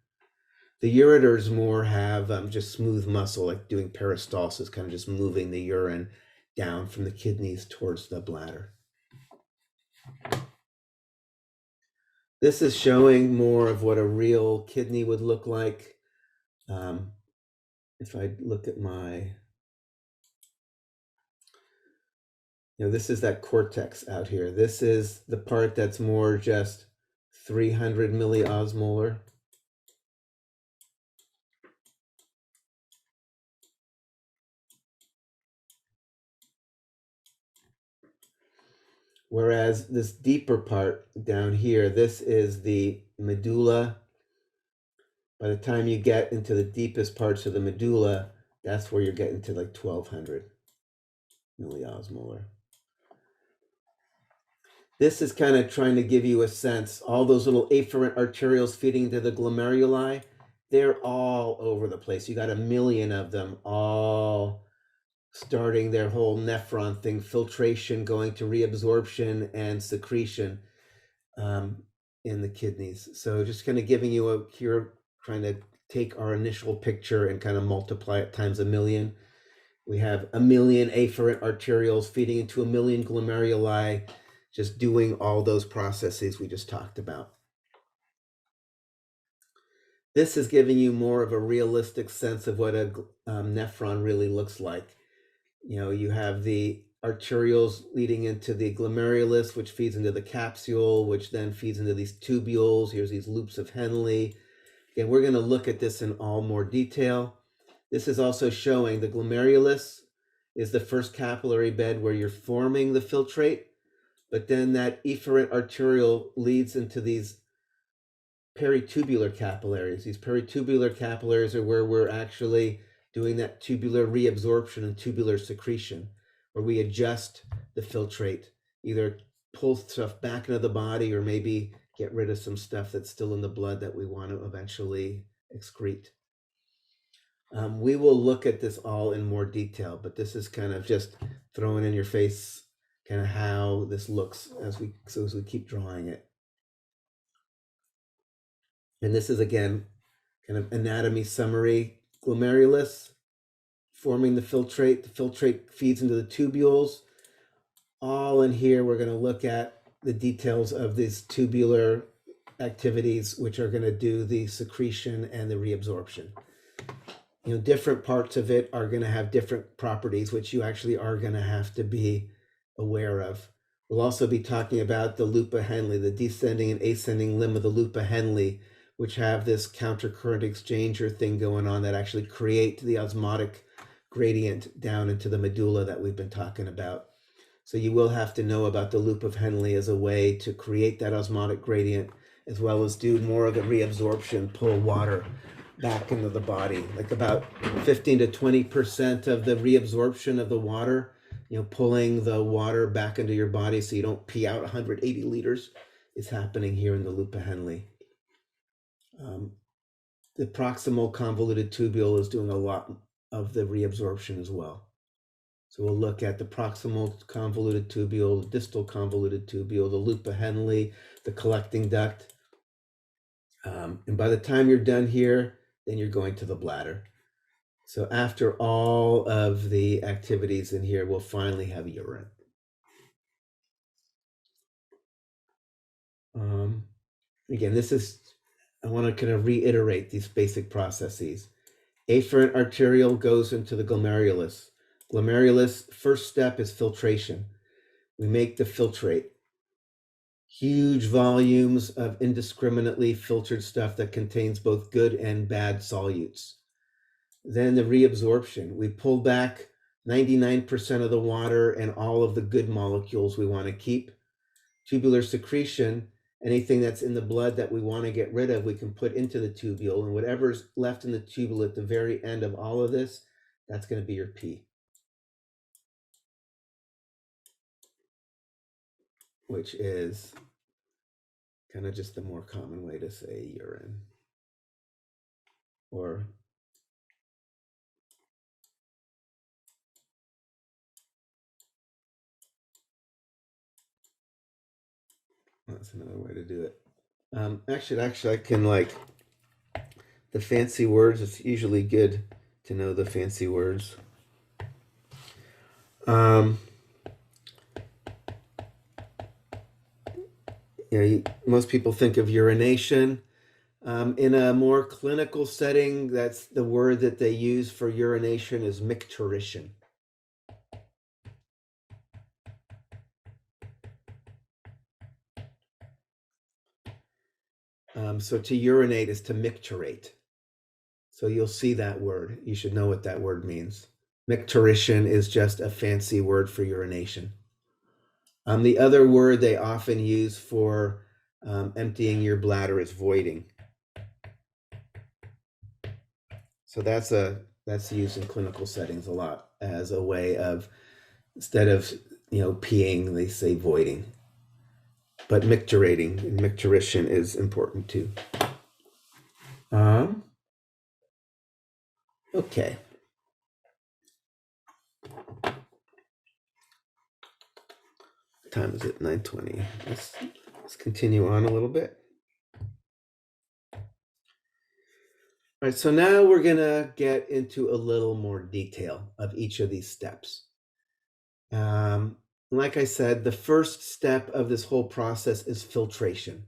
The ureters more have just smooth muscle, like doing peristalsis, kind of just moving the urine down from the kidneys towards the bladder. This is showing more of what a real kidney would look like. If I look at my, this is that cortex out here. This is the part that's more just 300 milliosmolar. Whereas this deeper part down here, this is the medulla. By the time you get into the deepest parts of the medulla, that's where you're getting to like 1200 milliosmolar. This is kind of trying to give you a sense. All those little afferent arterials feeding to the glomeruli, they're all over the place. You got a million of them, all starting their whole nephron thing, filtration, going to reabsorption and secretion in the kidneys. So just kind of giving you here, trying to take our initial picture and kind of multiply it times a million. We have a million afferent arterials feeding into a million glomeruli, just doing all those processes we just talked about. This is giving you more of a realistic sense of what a nephron really looks like. You have the arterioles leading into the glomerulus, which feeds into the capsule, which then feeds into these tubules. Here's these loops of Henle. Again, we're going to look at this in all more detail. This is also showing the glomerulus is the first capillary bed where you're forming the filtrate, but then that efferent arterial leads into these peritubular capillaries. These peritubular capillaries are where we're actually doing that tubular reabsorption and tubular secretion, where we adjust the filtrate, either pull stuff back into the body or maybe get rid of some stuff that's still in the blood that we want to eventually excrete. We will look at this all in more detail, but this is kind of just throwing in your face kind of how this looks as we keep drawing it. And this is, again, kind of anatomy summary. Glomerulus forming the filtrate. The filtrate feeds into the tubules. All in here, we're going to look at the details of these tubular activities, which are going to do the secretion and the reabsorption. Different parts of it are going to have different properties, which you actually are going to have to be aware of. We'll also be talking about the loop of Henle, the descending and ascending limb of the loop of Henle, which have this countercurrent exchanger thing going on that actually create the osmotic gradient down into the medulla that we've been talking about. So you will have to know about the loop of Henle as a way to create that osmotic gradient, as well as do more of the reabsorption, pull water back into the body. Like about 15 to 20% of the reabsorption of the water, pulling the water back into your body so you don't pee out 180 liters, is happening here in the loop of Henle. The proximal convoluted tubule is doing a lot of the reabsorption as well. So we'll look at the proximal convoluted tubule, the distal convoluted tubule, the loop of Henle, the collecting duct. And by the time you're done here, then you're going to the bladder. So after all of the activities in here, we'll finally have urine. Again, I want to kind of reiterate these basic processes. Afferent arterial goes into the glomerulus. Glomerulus, first step is filtration. We make the filtrate. Huge volumes of indiscriminately filtered stuff that contains both good and bad solutes. Then the reabsorption. We pull back 99% of the water and all of the good molecules we want to keep. Tubular secretion, anything that's in the blood that we want to get rid of, we can put into the tubule, and whatever's left in the tubule at the very end of all of this, that's going to be your pee, which is kind of just the more common way to say urine. Or that's another way to do it. Actually, I can the fancy words. It's usually good to know the fancy words. Most people think of urination. In a more clinical setting, that's the word that they use for urination is micturition. So to urinate is to micturate. So you'll see that word. You should know what that word means. Micturition is just a fancy word for urination. The other word they often use for emptying your bladder is voiding. So that's used in clinical settings a lot as a way of, instead of peeing, they say voiding. But micturating and micturition is important too. Okay. What time is it? 9:20. Let's continue on a little bit. All right, so now we're gonna get into a little more detail of each of these steps. Like I said, the first step of this whole process is filtration.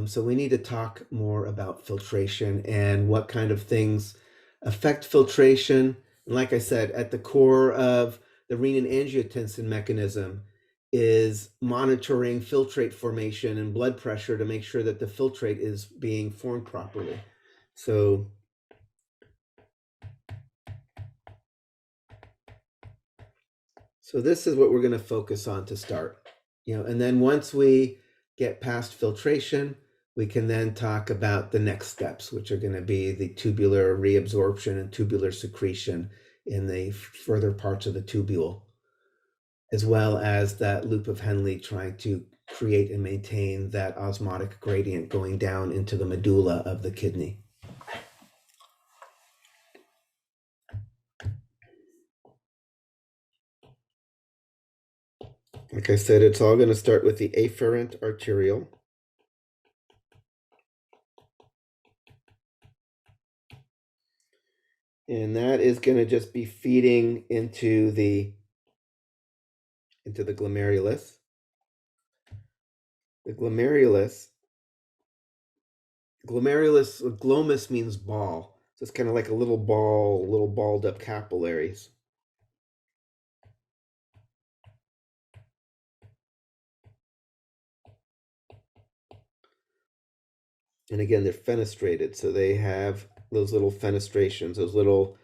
So we need to talk more about filtration and what kind of things affect filtration. And like I said, at the core of the renin-angiotensin mechanism is monitoring filtrate formation and blood pressure to make sure that the filtrate is being formed properly. So this is what we're going to focus on to start, and then once we get past filtration, we can then talk about the next steps, which are going to be the tubular reabsorption and tubular secretion in the further parts of the tubule, as well as that loop of Henle trying to create and maintain that osmotic gradient going down into the medulla of the kidney. Like I said, it's all going to start with the afferent arterial. And that is going to just be feeding into the glomerulus. The glomerulus, glomus means ball. So it's kind of like a little ball, little balled up capillaries. And again, they're fenestrated, so they have those little fenestrations, those little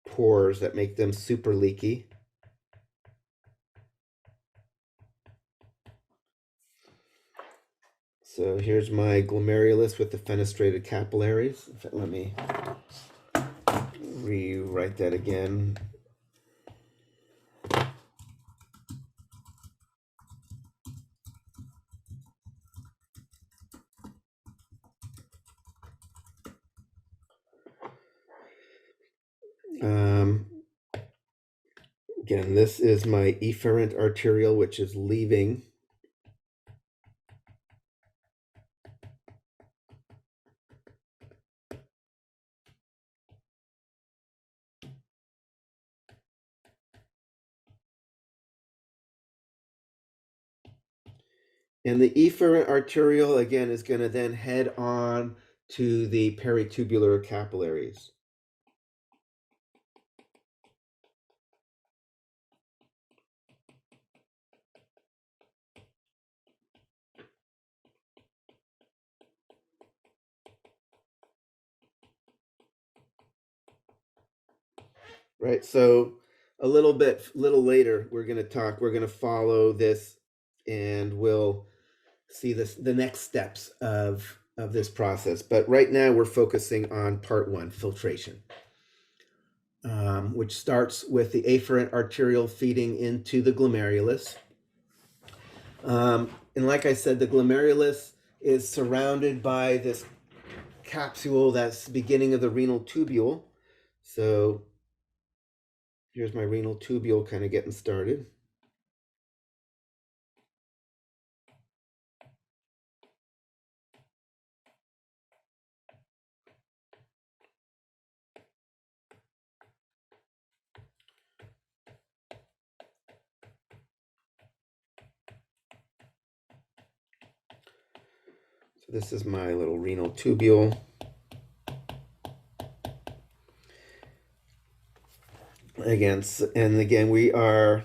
pores that make them super leaky. So here's my glomerulus with the fenestrated capillaries. In fact, let me rewrite that again. Again, this is my efferent arterial, which is leaving. And the efferent arterial, again, is going to then head on to the peritubular capillaries. Right, so a little later, we're going to follow this, and we'll see the next steps of this process. But right now we're focusing on part one, filtration, which starts with the afferent arterial feeding into the glomerulus. And like I said, the glomerulus is surrounded by this capsule that's the beginning of the renal tubule. So here's my renal tubule kind of getting started. So this is my little renal tubule. Again, we are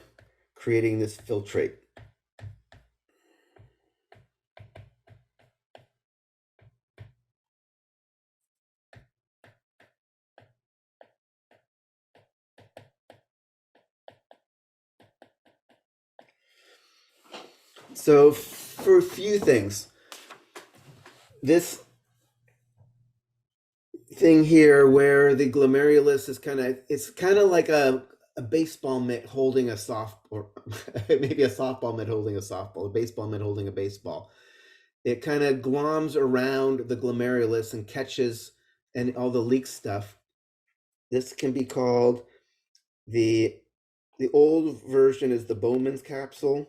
creating this filtrate. So for a few things, this thing here where the glomerulus is it's kind of like a baseball mitt holding a or maybe a softball mitt holding a softball, a baseball mitt holding a baseball. It kind of gloms around the glomerulus and catches and all the leak stuff. This can be called the old version is the Bowman's capsule.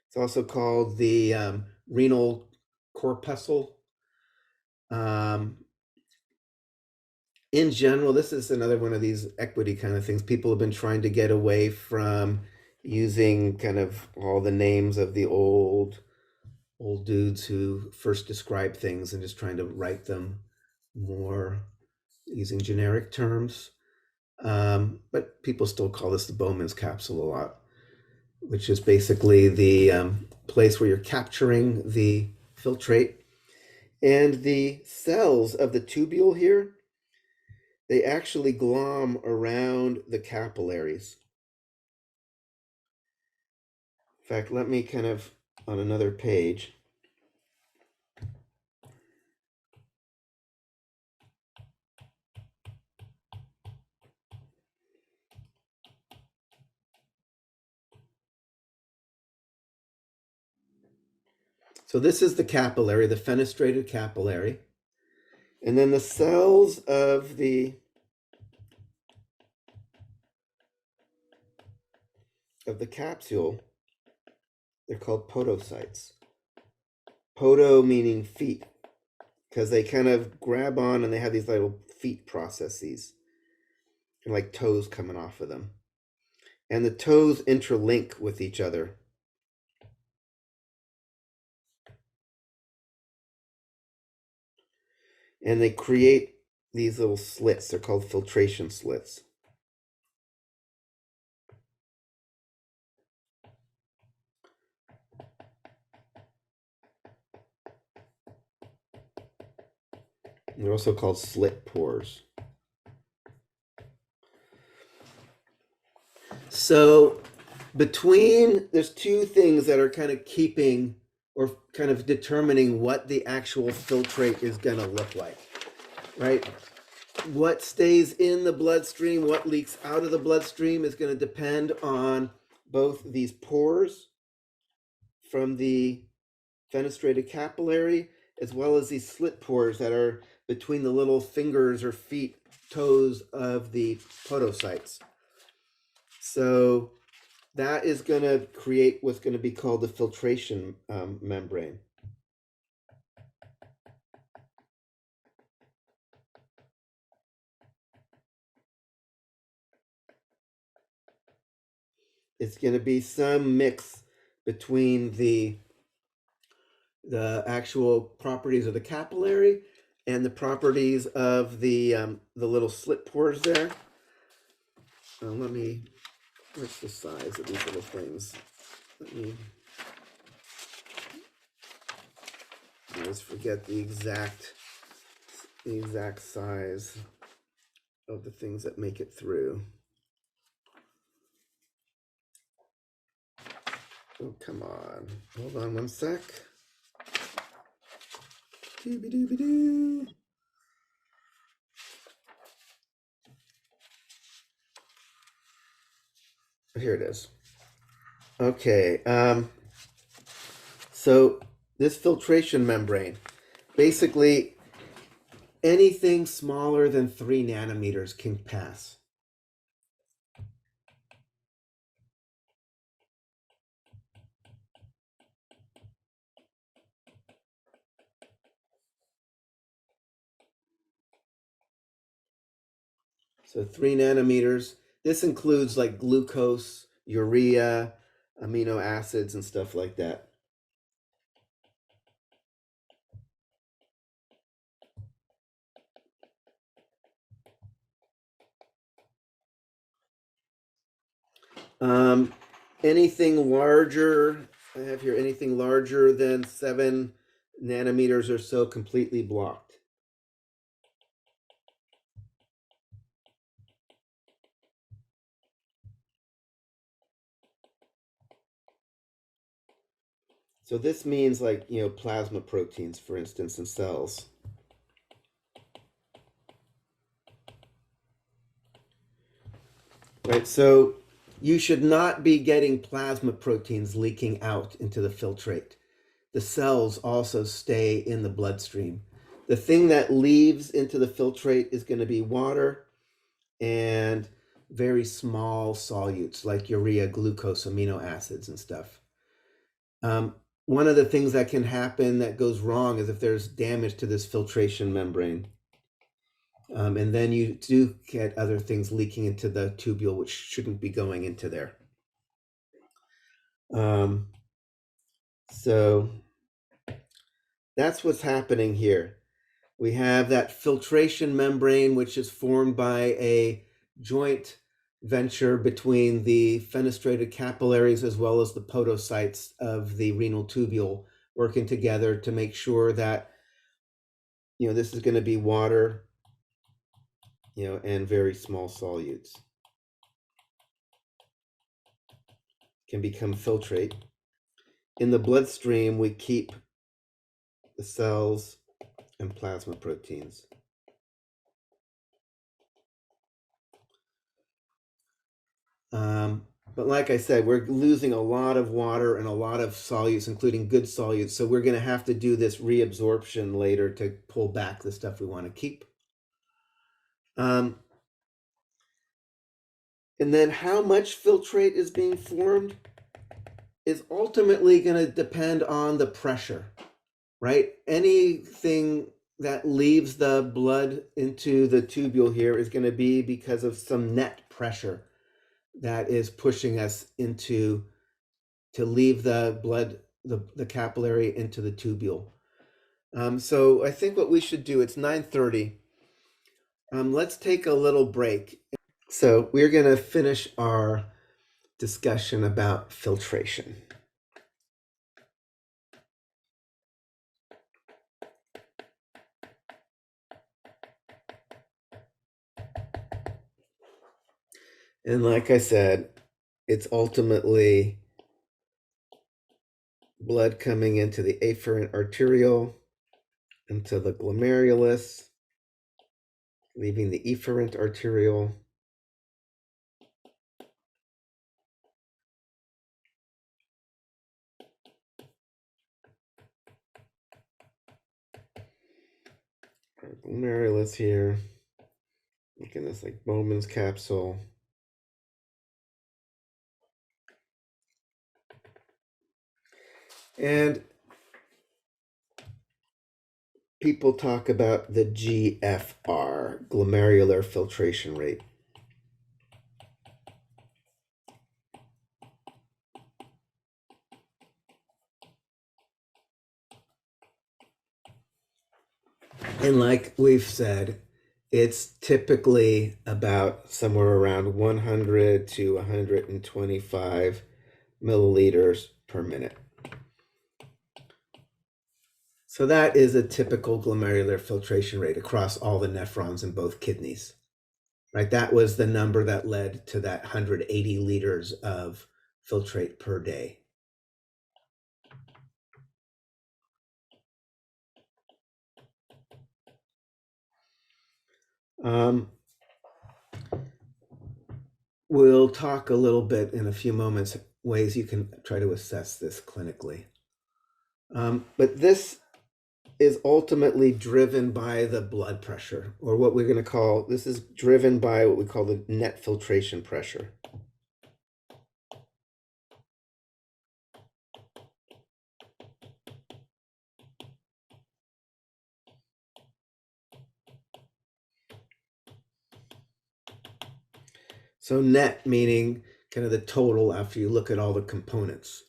It's also called the Renal Corpuscle. In general, this is another one of these equity kind of things. People have been trying to get away from using kind of all the names of the old dudes who first described things and just trying to write them more using generic terms. But people still call this the Bowman's capsule a lot, which is basically the place where you're capturing the filtrate. And the cells of the tubule here, they actually glom around the capillaries. In fact, let me kind of, on another page, so this is the capillary, the fenestrated capillary. And then the cells of the capsule, they're called podocytes. Podo meaning feet, because they kind of grab on and they have these little feet processes, and like toes coming off of them. And the toes interlink with each other. And they create these little slits. They're called filtration slits. They're also called slit pores. So there's two things that are kind of keeping or kind of determining what the actual filtrate is going to look like, right? What stays in the bloodstream, what leaks out of the bloodstream is going to depend on both these pores from the fenestrated capillary, as well as these slit pores that are between the little fingers or feet, toes of the podocytes. So that is going to create what's going to be called the filtration membrane. It's going to be some mix between the actual properties of the capillary and the properties of the little slit pores there. What's the size of these little things? I always forget the exact size of the things that make it through. Oh, come on. Hold on one sec. Dooby-dooby-doo. Here it is. Okay. So this filtration membrane, basically anything smaller than 3 nanometers can pass. So 3 nanometers. This includes like glucose, urea, amino acids, and stuff like that. Anything larger, I have here anything larger than 7 nanometers or so completely blocked. So this means like, plasma proteins, for instance, in cells. Right, so you should not be getting plasma proteins leaking out into the filtrate. The cells also stay in the bloodstream. The thing that leaves into the filtrate is going to be water and very small solutes like urea, glucose, amino acids, and stuff. One of the things that can happen that goes wrong is if there's damage to this filtration membrane. And then you do get other things leaking into the tubule, which shouldn't be going into there. So that's what's happening here. We have that filtration membrane, which is formed by a joint venture between the fenestrated capillaries as well as the podocytes of the renal tubule working together to make sure that, this is going to be water, and very small solutes. Can become filtrate. In the bloodstream, we keep the cells and plasma proteins. But like I said, we're losing a lot of water and a lot of solutes, including good solutes. So we're going to have to do this reabsorption later to pull back the stuff we want to keep. And then how much filtrate is being formed is ultimately going to depend on the pressure, right? Anything that leaves the blood into the tubule here is going to be because of some net pressure that is pushing us to leave the blood, the capillary into the tubule. So I think what we should do, it's 9:30. Let's take a little break. So we're going to finish our discussion about filtration. And like I said, it's ultimately blood coming into the Afferent Arterial, into the Glomerulus, leaving the Efferent Arterial, our glomerulus here, making this like Bowman's capsule. And people talk about the GFR, glomerular filtration rate. And like we've said, it's typically about somewhere around 100 to 125 milliliters per minute. So that is a typical glomerular filtration rate across all the nephrons in both kidneys, right? That was the number that led to that 180 liters of filtrate per day. We'll talk a little bit in a few moments ways you can try to assess this clinically. But this is ultimately driven by the blood pressure, or what we're going to call, this is driven by what we call the net filtration pressure. So net meaning kind of the total after you look at all the components.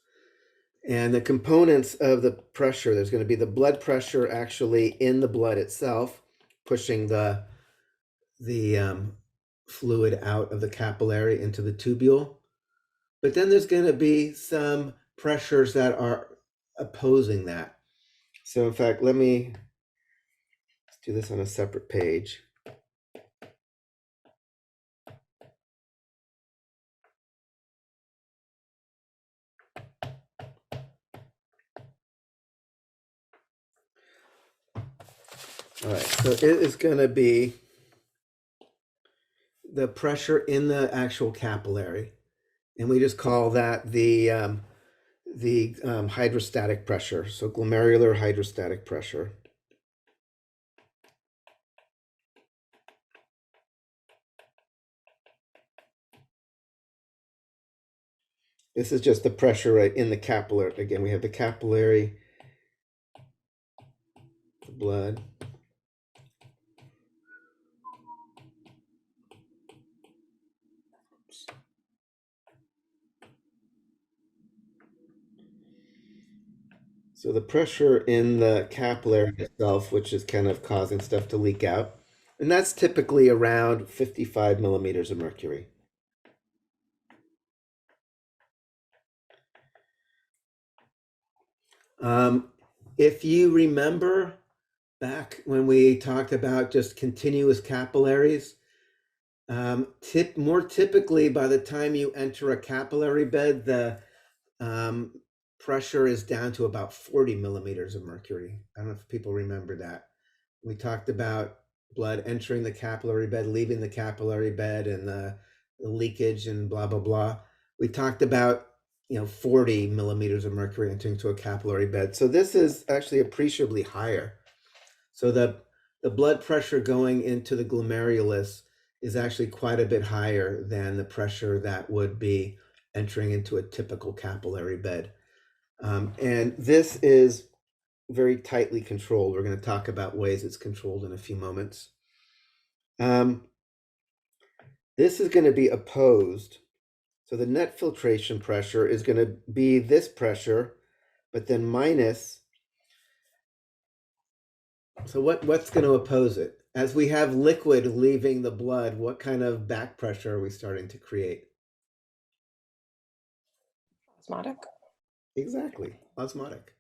And the components of the pressure, there's going to be the blood pressure actually in the blood itself, pushing the fluid out of the capillary into the tubule. But then there's going to be some pressures that are opposing that. So in fact, let's do this on a separate page. All right, so it is going to be the pressure in the actual capillary, and we just call that the hydrostatic pressure, so glomerular hydrostatic pressure. This is just the pressure right in the capillary. Again, we have the capillary, the blood. So the pressure in the capillary itself, which is kind of causing stuff to leak out, and that's typically around 55 millimeters of mercury. If you remember back when we talked about just continuous capillaries, more typically by the time you enter a capillary bed, the pressure is down to about 40 millimeters of mercury. I don't know if people remember that. We talked about blood entering the capillary bed, leaving the capillary bed, and the leakage and blah, blah, blah. We talked about 40 millimeters of mercury entering to a capillary bed. So this is actually appreciably higher. So the blood pressure going into the glomerulus is actually quite a bit higher than the pressure that would be entering into a typical capillary bed. And this is very tightly controlled. We're going to talk about ways it's controlled in a few moments. This is going to be opposed. So the net filtration pressure is going to be this pressure, but then minus. So what's going to oppose it? As we have liquid leaving the blood, what kind of back pressure are we starting to create? Osmotic. Exactly, osmotic.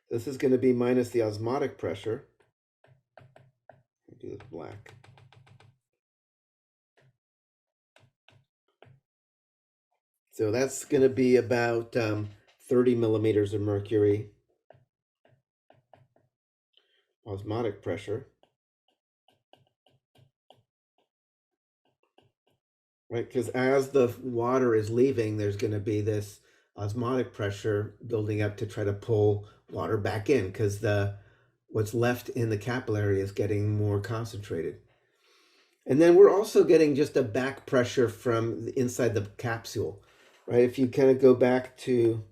This is going to be minus the osmotic pressure. I'll do this black. So that's going to be about 30 millimeters of mercury. Osmotic pressure. Right, because as the water is leaving, there's going to be this osmotic pressure building up to try to pull water back in, because what's left in the capillary is getting more concentrated. And then we're also getting just a back pressure from inside the capsule, right? If you kind of go back to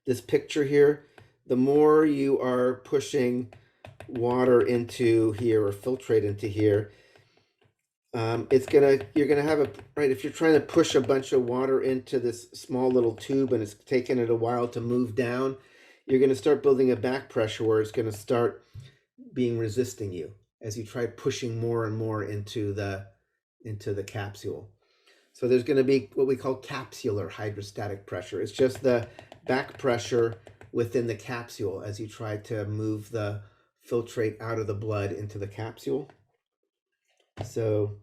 this picture here, the more you are pushing water into here or filtrate into here, you're gonna have right, if you're trying to push a bunch of water into this small little tube and it's taking it a while to move down, you're gonna start building a back pressure where it's gonna start being resisting you as you try pushing more and more into the capsule. So there's gonna be what we call capsular hydrostatic pressure. It's just the back pressure within the capsule as you try to move the filtrate out of the blood into the capsule. So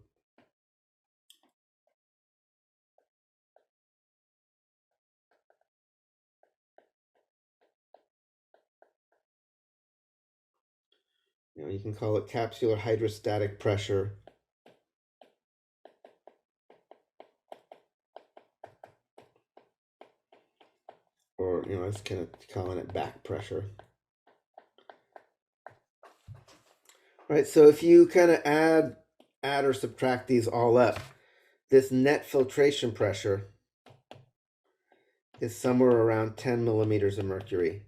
you can call it capsular hydrostatic pressure. Or, I was kind of calling it back pressure. Right, so if you kind of add or subtract these all up, this net filtration pressure is somewhere around 10 millimeters of mercury.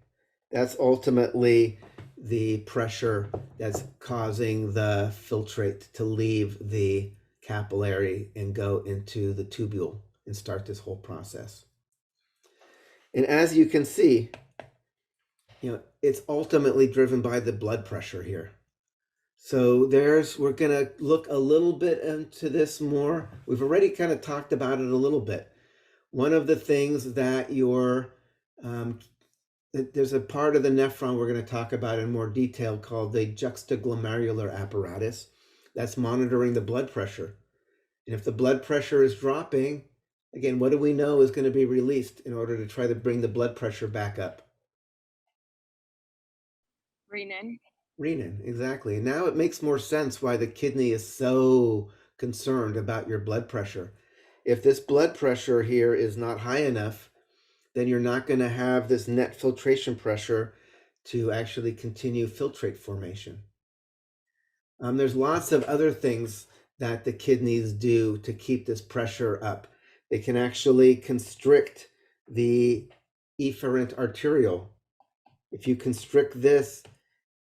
That's ultimately the pressure that's causing the filtrate to leave the capillary and go into the tubule and start this whole process. And as you can see, it's ultimately driven by the blood pressure here. So we're going to look a little bit into this more. We've already kind of talked about it a little bit. One of the things that there's a part of the nephron we're going to talk about in more detail called the Juxtaglomerular Apparatus that's monitoring the blood pressure. And if the blood pressure is dropping, again, what do we know is going to be released in order to try to bring the blood pressure back up? Renin. Renin, exactly. And now it makes more sense why the kidney is so concerned about your blood pressure. If this blood pressure here is not high enough, then you're not going to have this net filtration pressure to actually continue filtrate formation. There's lots of other things that the kidneys do to keep this pressure up. They can actually constrict the Efferent Arterial. If you constrict this,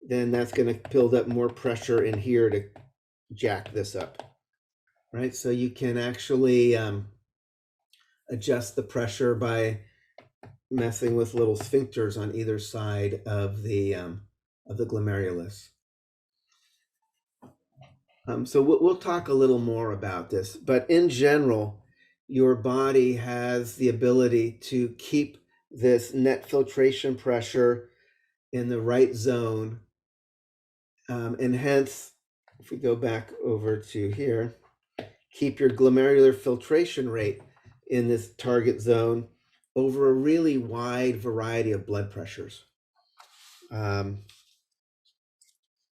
then that's going to build up more pressure in here to jack this up, right? So you can actually adjust the pressure by messing with little sphincters on either side of the glomerulus. So we'll talk a little more about this, but in general, your body has the ability to keep this net filtration pressure in the right zone. And hence, if we go back over to here, keep your glomerular filtration rate in this target zone over a really wide variety of blood pressures.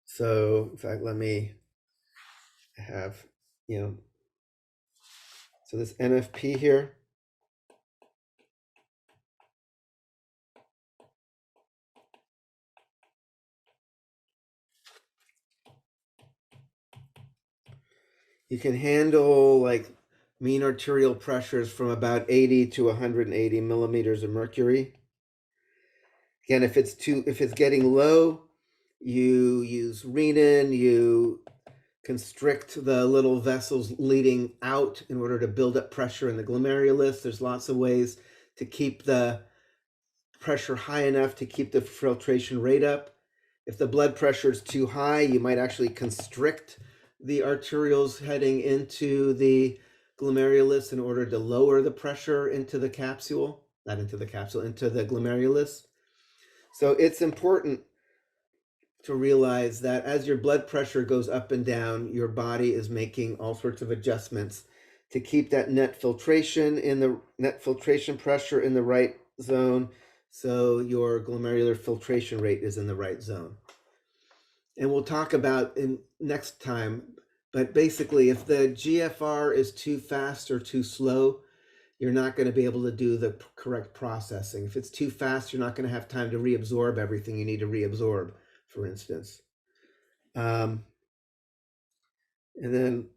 So in fact, let me have, so this NFP here, you can handle like mean arterial pressures from about 80 to 180 millimeters of mercury. Again, if it's getting low, you use renin, you constrict the little vessels leading out in order to build up pressure in the glomerulus. There's lots of ways to keep the pressure high enough to keep the filtration rate up. If the blood pressure is too high, you might actually constrict the arterioles heading into the glomerulus in order to lower the pressure into the capsule, not into the capsule, into the glomerulus. So it's important to realize that as your blood pressure goes up and down, your body is making all sorts of adjustments to keep that net filtration pressure in the right zone, so your glomerular filtration rate is in the right zone. And we'll talk about in next time, but basically if the GFR is too fast or too slow, you're not going to be able to do the correct processing. If it's too fast, you're not going to have time to reabsorb everything you need to reabsorb, for instance. And then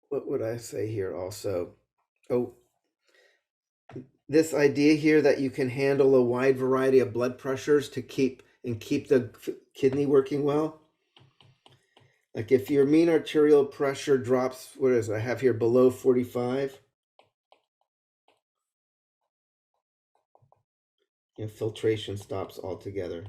what would I say here also? Oh, this idea here that you can handle a wide variety of blood pressures to keep the kidney working well. Like if your mean arterial pressure drops, what is it? I have here below 45. Filtration stops altogether.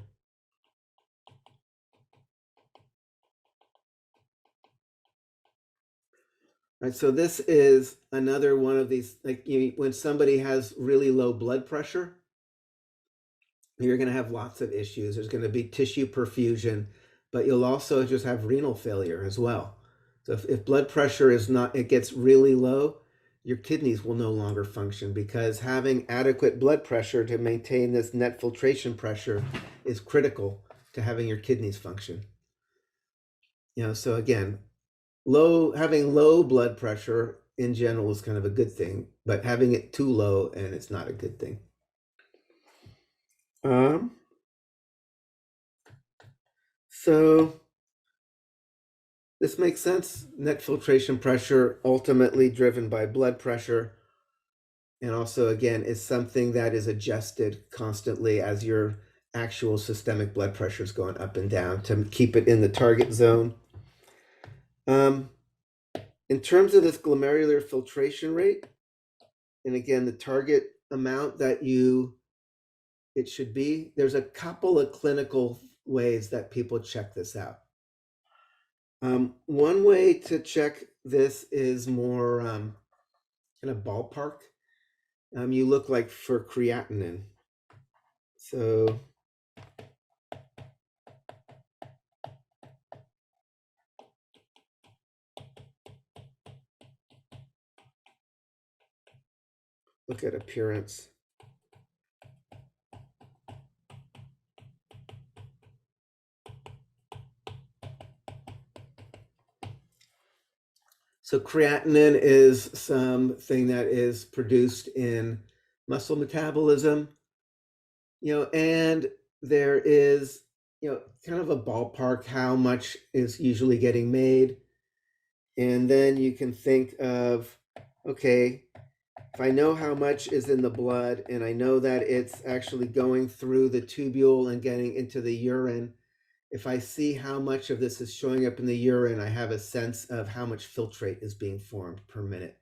Right, so this is another one of these, like when somebody has really low blood pressure, you're going to have lots of issues. There's going to be tissue perfusion, but you'll also just have renal failure as well. So if blood pressure is not, it gets really low, your kidneys will no longer function, because having adequate blood pressure to maintain this net filtration pressure is critical to having your kidneys function. So again, having low blood pressure in general is kind of a good thing, but having it too low and it's not a good thing. So this makes sense. Net filtration pressure ultimately driven by blood pressure, and also again is something that is adjusted constantly as your actual systemic blood pressure is going up and down to keep it in the target zone. In terms of this glomerular filtration rate, and again, the target amount that it should be, there's a couple of clinical ways that people check this out. One way to check this is more kind of ballpark. You look like for creatinine. So look at appearance. So creatinine is something that is produced in muscle metabolism, and there is, kind of a ballpark how much is usually getting made. And then you can think of, okay, if I know how much is in the blood and I know that it's actually going through the tubule and getting into the urine, if I see how much of this is showing up in the urine, I have a sense of how much filtrate is being formed per minute.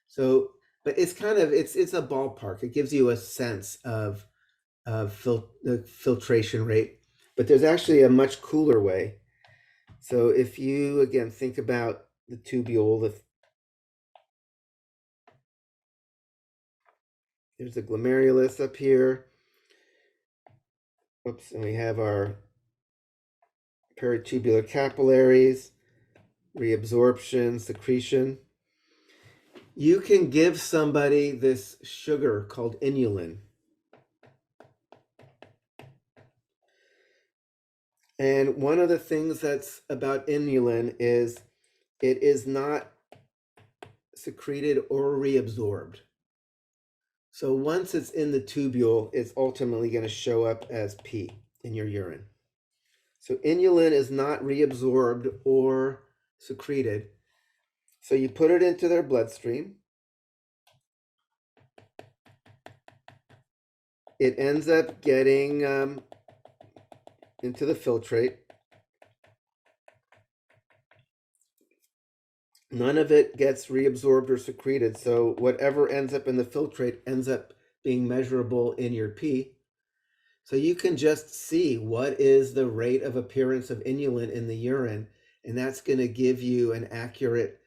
So, but it's kind of, it's a ballpark. It gives you a sense of the filtration rate, but there's actually a much cooler way. So if you, again, think about the tubule, there's the glomerulus up here. Oops, and we have our peritubular capillaries, reabsorption, secretion. You can give somebody this sugar called inulin. And one of the things that's about inulin is it is not secreted or reabsorbed. So once it's in the tubule, it's ultimately going to show up as pee in your urine. So inulin is not reabsorbed or secreted. So you put it into their bloodstream. It ends up getting into the filtrate. None of it gets reabsorbed or secreted. So whatever ends up in the filtrate ends up being measurable in your pee. So you can just see what is the rate of appearance of inulin in the urine, and that's going to give you an accurate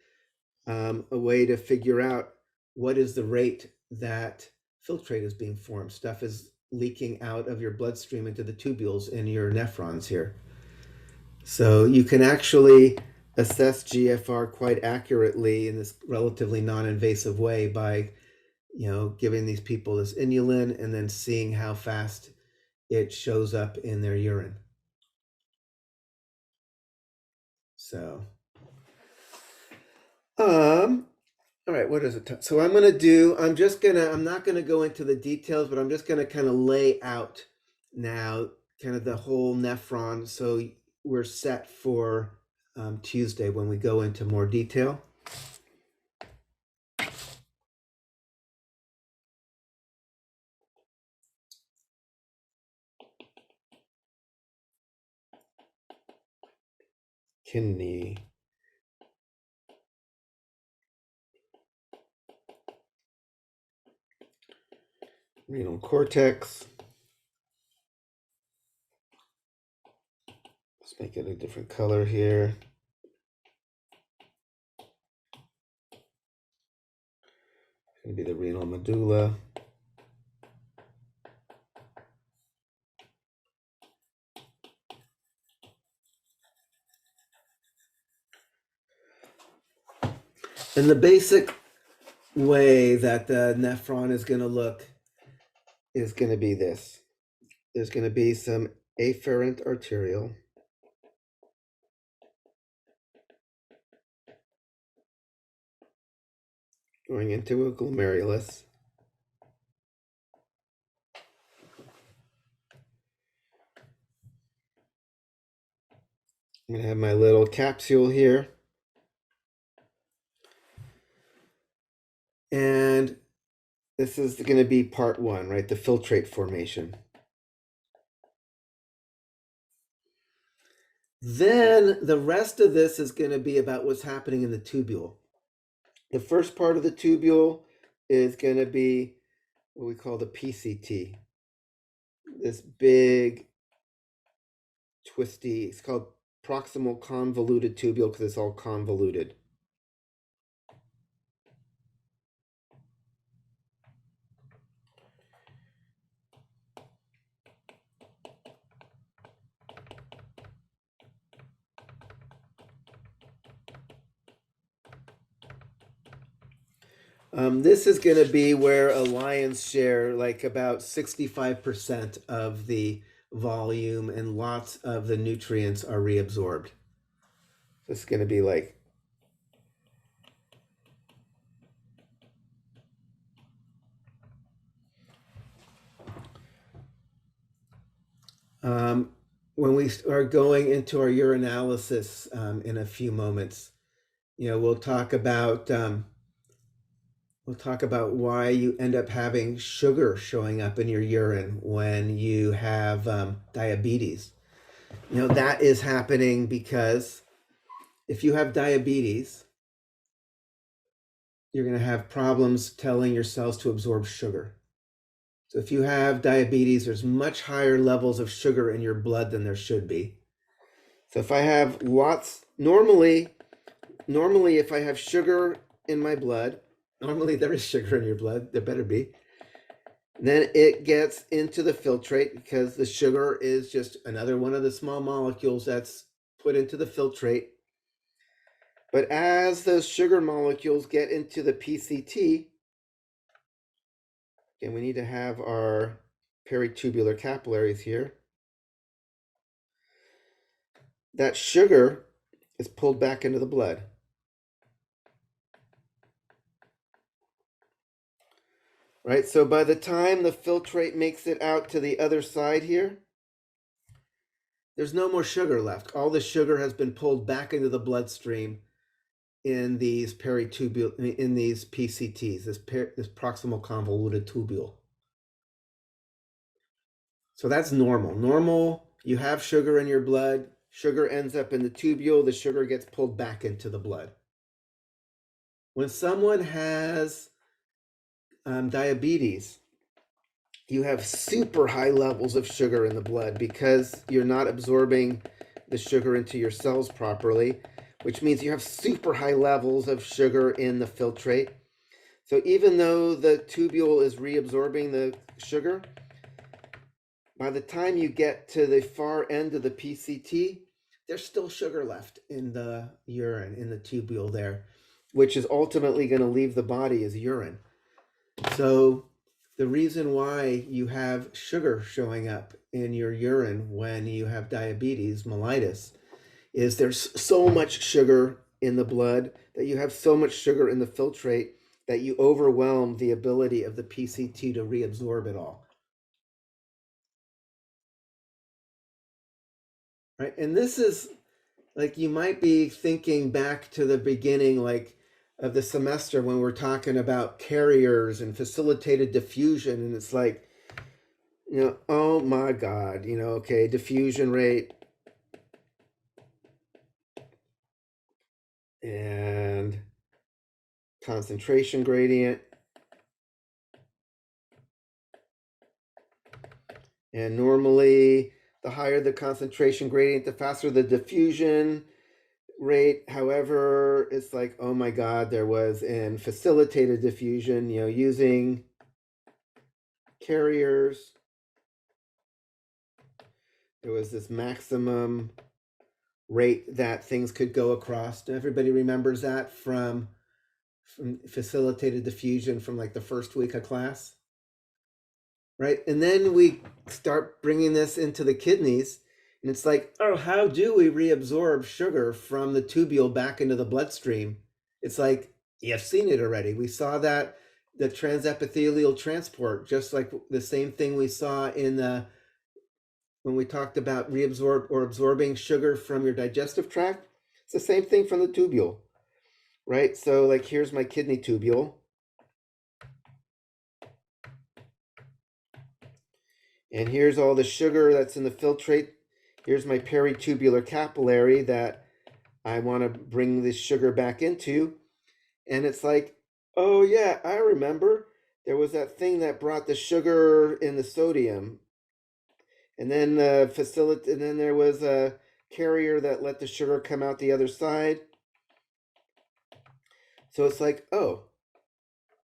a way to figure out what is the rate that filtrate is being formed. Stuff is leaking out of your bloodstream into the tubules in your nephrons here. So you can actually assess GFR quite accurately in this relatively non-invasive way by, giving these people this inulin and then seeing how fast it shows up in their urine. So, all right, what is it? So I'm not gonna go into the details, but I'm just gonna kind of lay out now kind of the whole nephron. So we're set for Tuesday when we go into more detail. Kidney. Renal cortex. Let's make it a different color here. It's going to be the renal medulla. And the basic way that the nephron is going to look is going to be this. There's going to be some afferent arterial. Going into a glomerulus. I'm going to have my little capsule here. And this is going to be part 1, right? The filtrate formation. Then the rest of this is going to be about what's happening in the tubule. The first part of the tubule is going to be what we call the PCT. This big, twisty, it's called proximal convoluted tubule because it's all convoluted. This is going to be where a lion's share, like about 65% of the volume and lots of the nutrients are reabsorbed. This is going to be like when we are going into our urinalysis in a few moments, we'll talk about why you end up having sugar showing up in your urine when you have diabetes. That is happening because if you have diabetes, you're going to have problems telling your cells to absorb sugar. So if you have diabetes, there's much higher levels of sugar in your blood than there should be. So if I have normally if I have sugar in my blood, normally there is sugar in your blood, there better be. Then it gets into the filtrate because the sugar is just another one of the small molecules that's put into the filtrate. But as those sugar molecules get into the PCT, and we need to have our peritubular capillaries here, that sugar is pulled back into the blood. Right, so by the time the filtrate makes it out to the other side here, there's no more sugar left. All the sugar has been pulled back into the bloodstream in these in these PCTs, this proximal convoluted tubule. So that's normal. Normal, you have sugar in your blood, sugar ends up in the tubule, the sugar gets pulled back into the blood. When someone has diabetes, you have super high levels of sugar in the blood because you're not absorbing the sugar into your cells properly, which means you have super high levels of sugar in the filtrate. So even though the tubule is reabsorbing the sugar, by the time you get to the far end of the PCT, there's still sugar left in the urine, in the tubule there, which is ultimately going to leave the body as urine. So the reason why you have sugar showing up in your urine when you have diabetes mellitus is there's so much sugar in the blood, that you have so much sugar in the filtrate that you overwhelm the ability of the PCT to reabsorb it all. Right? And this is like, you might be thinking back to the beginning, like, of the semester when we're talking about carriers and facilitated diffusion, and it's like, oh my God, okay, diffusion rate and concentration gradient. And normally, the higher the concentration gradient, the faster the diffusion rate. However, it's like, oh my God, there was in facilitated diffusion, using carriers, there was this maximum rate that things could go across. Everybody remembers that from facilitated diffusion from like the first week of class, right? And then we start bringing this into the kidneys, and it's like, oh, how do we reabsorb sugar from the tubule back into the bloodstream? It's like, you've seen it already. We saw that, the transepithelial transport, just like the same thing we saw in the, when we talked about reabsorb or absorbing sugar from your digestive tract. It's the same thing from the tubule, right? So like, here's my kidney tubule. And here's all the sugar that's in the filtrate. Here's my peritubular capillary that I want to bring this sugar back into. And it's like, oh yeah, I remember. There was that thing that brought the sugar in the sodium. And then and then there was a carrier that let the sugar come out the other side. So it's like, oh,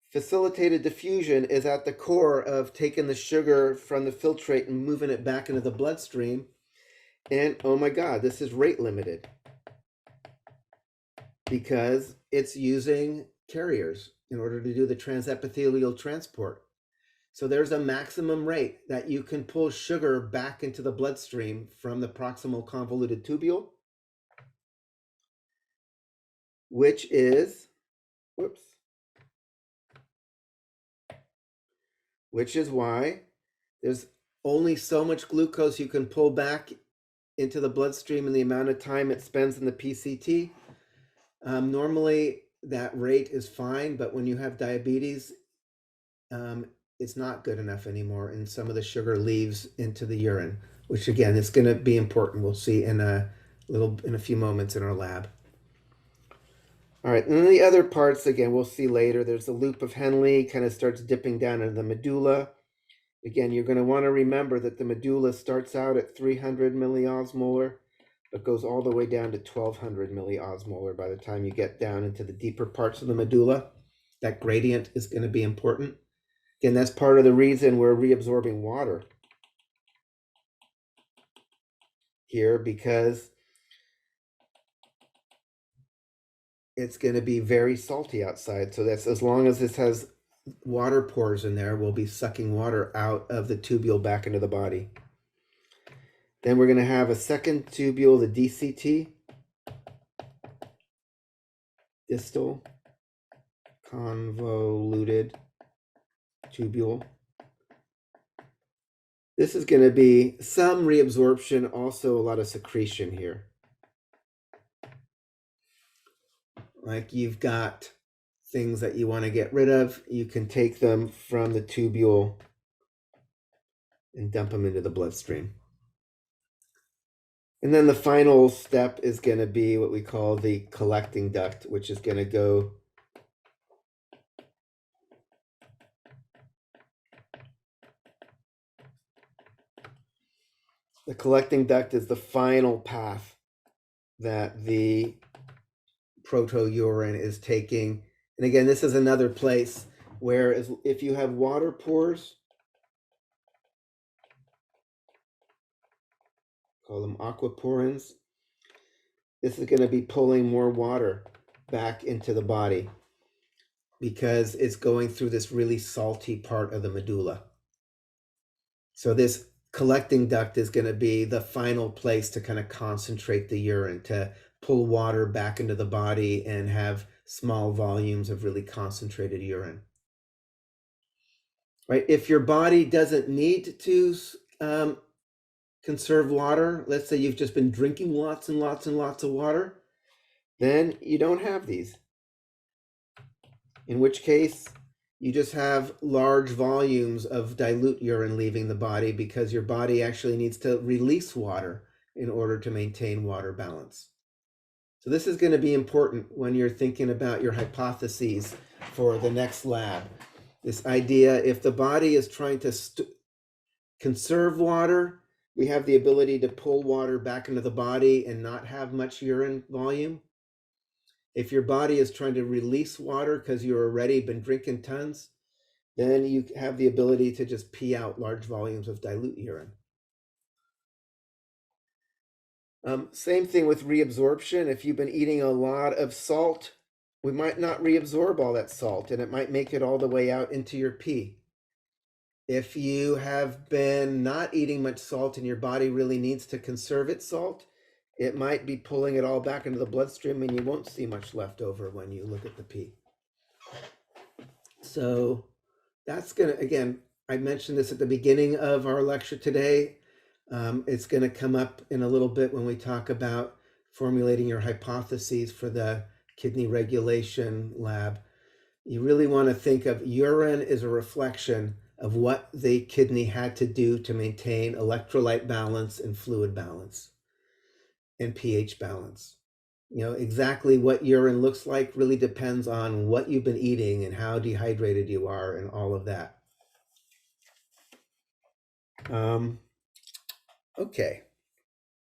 facilitated diffusion is at the core of taking the sugar from the filtrate and moving it back into the bloodstream. And oh my God, this is rate limited because it's using carriers in order to do the transepithelial transport. So there's a maximum rate that you can pull sugar back into the bloodstream from the proximal convoluted tubule, which is, which is why there's only so much glucose you can pull back into the bloodstream in the amount of time it spends in the PCT. Normally that rate is fine, but when you have diabetes, it's not good enough anymore, and some of the sugar leaves into the urine, which again is going to be important. We'll see in a few moments in our lab. All right, and then the other parts, again, we'll see later. There's the loop of Henle, kind of starts dipping down into the medulla. Again, you're going to want to remember that the medulla starts out at 300 milliosmolar, but goes all the way down to 1200 milliosmolar by the time you get down into the deeper parts of the medulla. That gradient is going to be important. Again, that's part of the reason we're reabsorbing water here, because it's going to be very salty outside. So that's, as long as this has water pores in there, we'll be sucking water out of the tubule back into the body. Then we're going to have a second tubule, the DCT, distal convoluted tubule. This is going to be some reabsorption, also a lot of secretion here. Like, you've got things that you want to get rid of, you can take them from the tubule and dump them into the bloodstream. And then the final step is going to be what we call the collecting duct, which is going to go the collecting duct is the final path that the proto-urine is taking. And again, this is another place where if you have water pores, call them aquaporins, this is going to be pulling more water back into the body because it's going through this really salty part of the medulla. So this collecting duct is going to be the final place to kind of concentrate the urine, to pull water back into the body and have small volumes of really concentrated urine. Right? If your body doesn't need to conserve water, let's say you've just been drinking lots and lots and lots of water, then you don't have these. In which case, you just have large volumes of dilute urine leaving the body because your body actually needs to release water in order to maintain water balance. So this is going to be important when you're thinking about your hypotheses for the next lab. This idea, if the body is trying to conserve water, we have the ability to pull water back into the body and not have much urine volume. If your body is trying to release water because you've already been drinking tons, then you have the ability to just pee out large volumes of dilute urine. Same thing with reabsorption. If you've been eating a lot of salt, we might not reabsorb all that salt and it might make it all the way out into your pee. If you have been not eating much salt and your body really needs to conserve its salt, it might be pulling it all back into the bloodstream and you won't see much left over when you look at the pee. So that's going to, again, I mentioned this at the beginning of our lecture today. It's going to come up in a little bit when we talk about formulating your hypotheses for the kidney regulation lab. You really want to think of urine as a reflection of what the kidney had to do to maintain electrolyte balance and fluid balance and pH balance. You know, exactly what urine looks like really depends on what you've been eating and how dehydrated you are and all of that. Okay.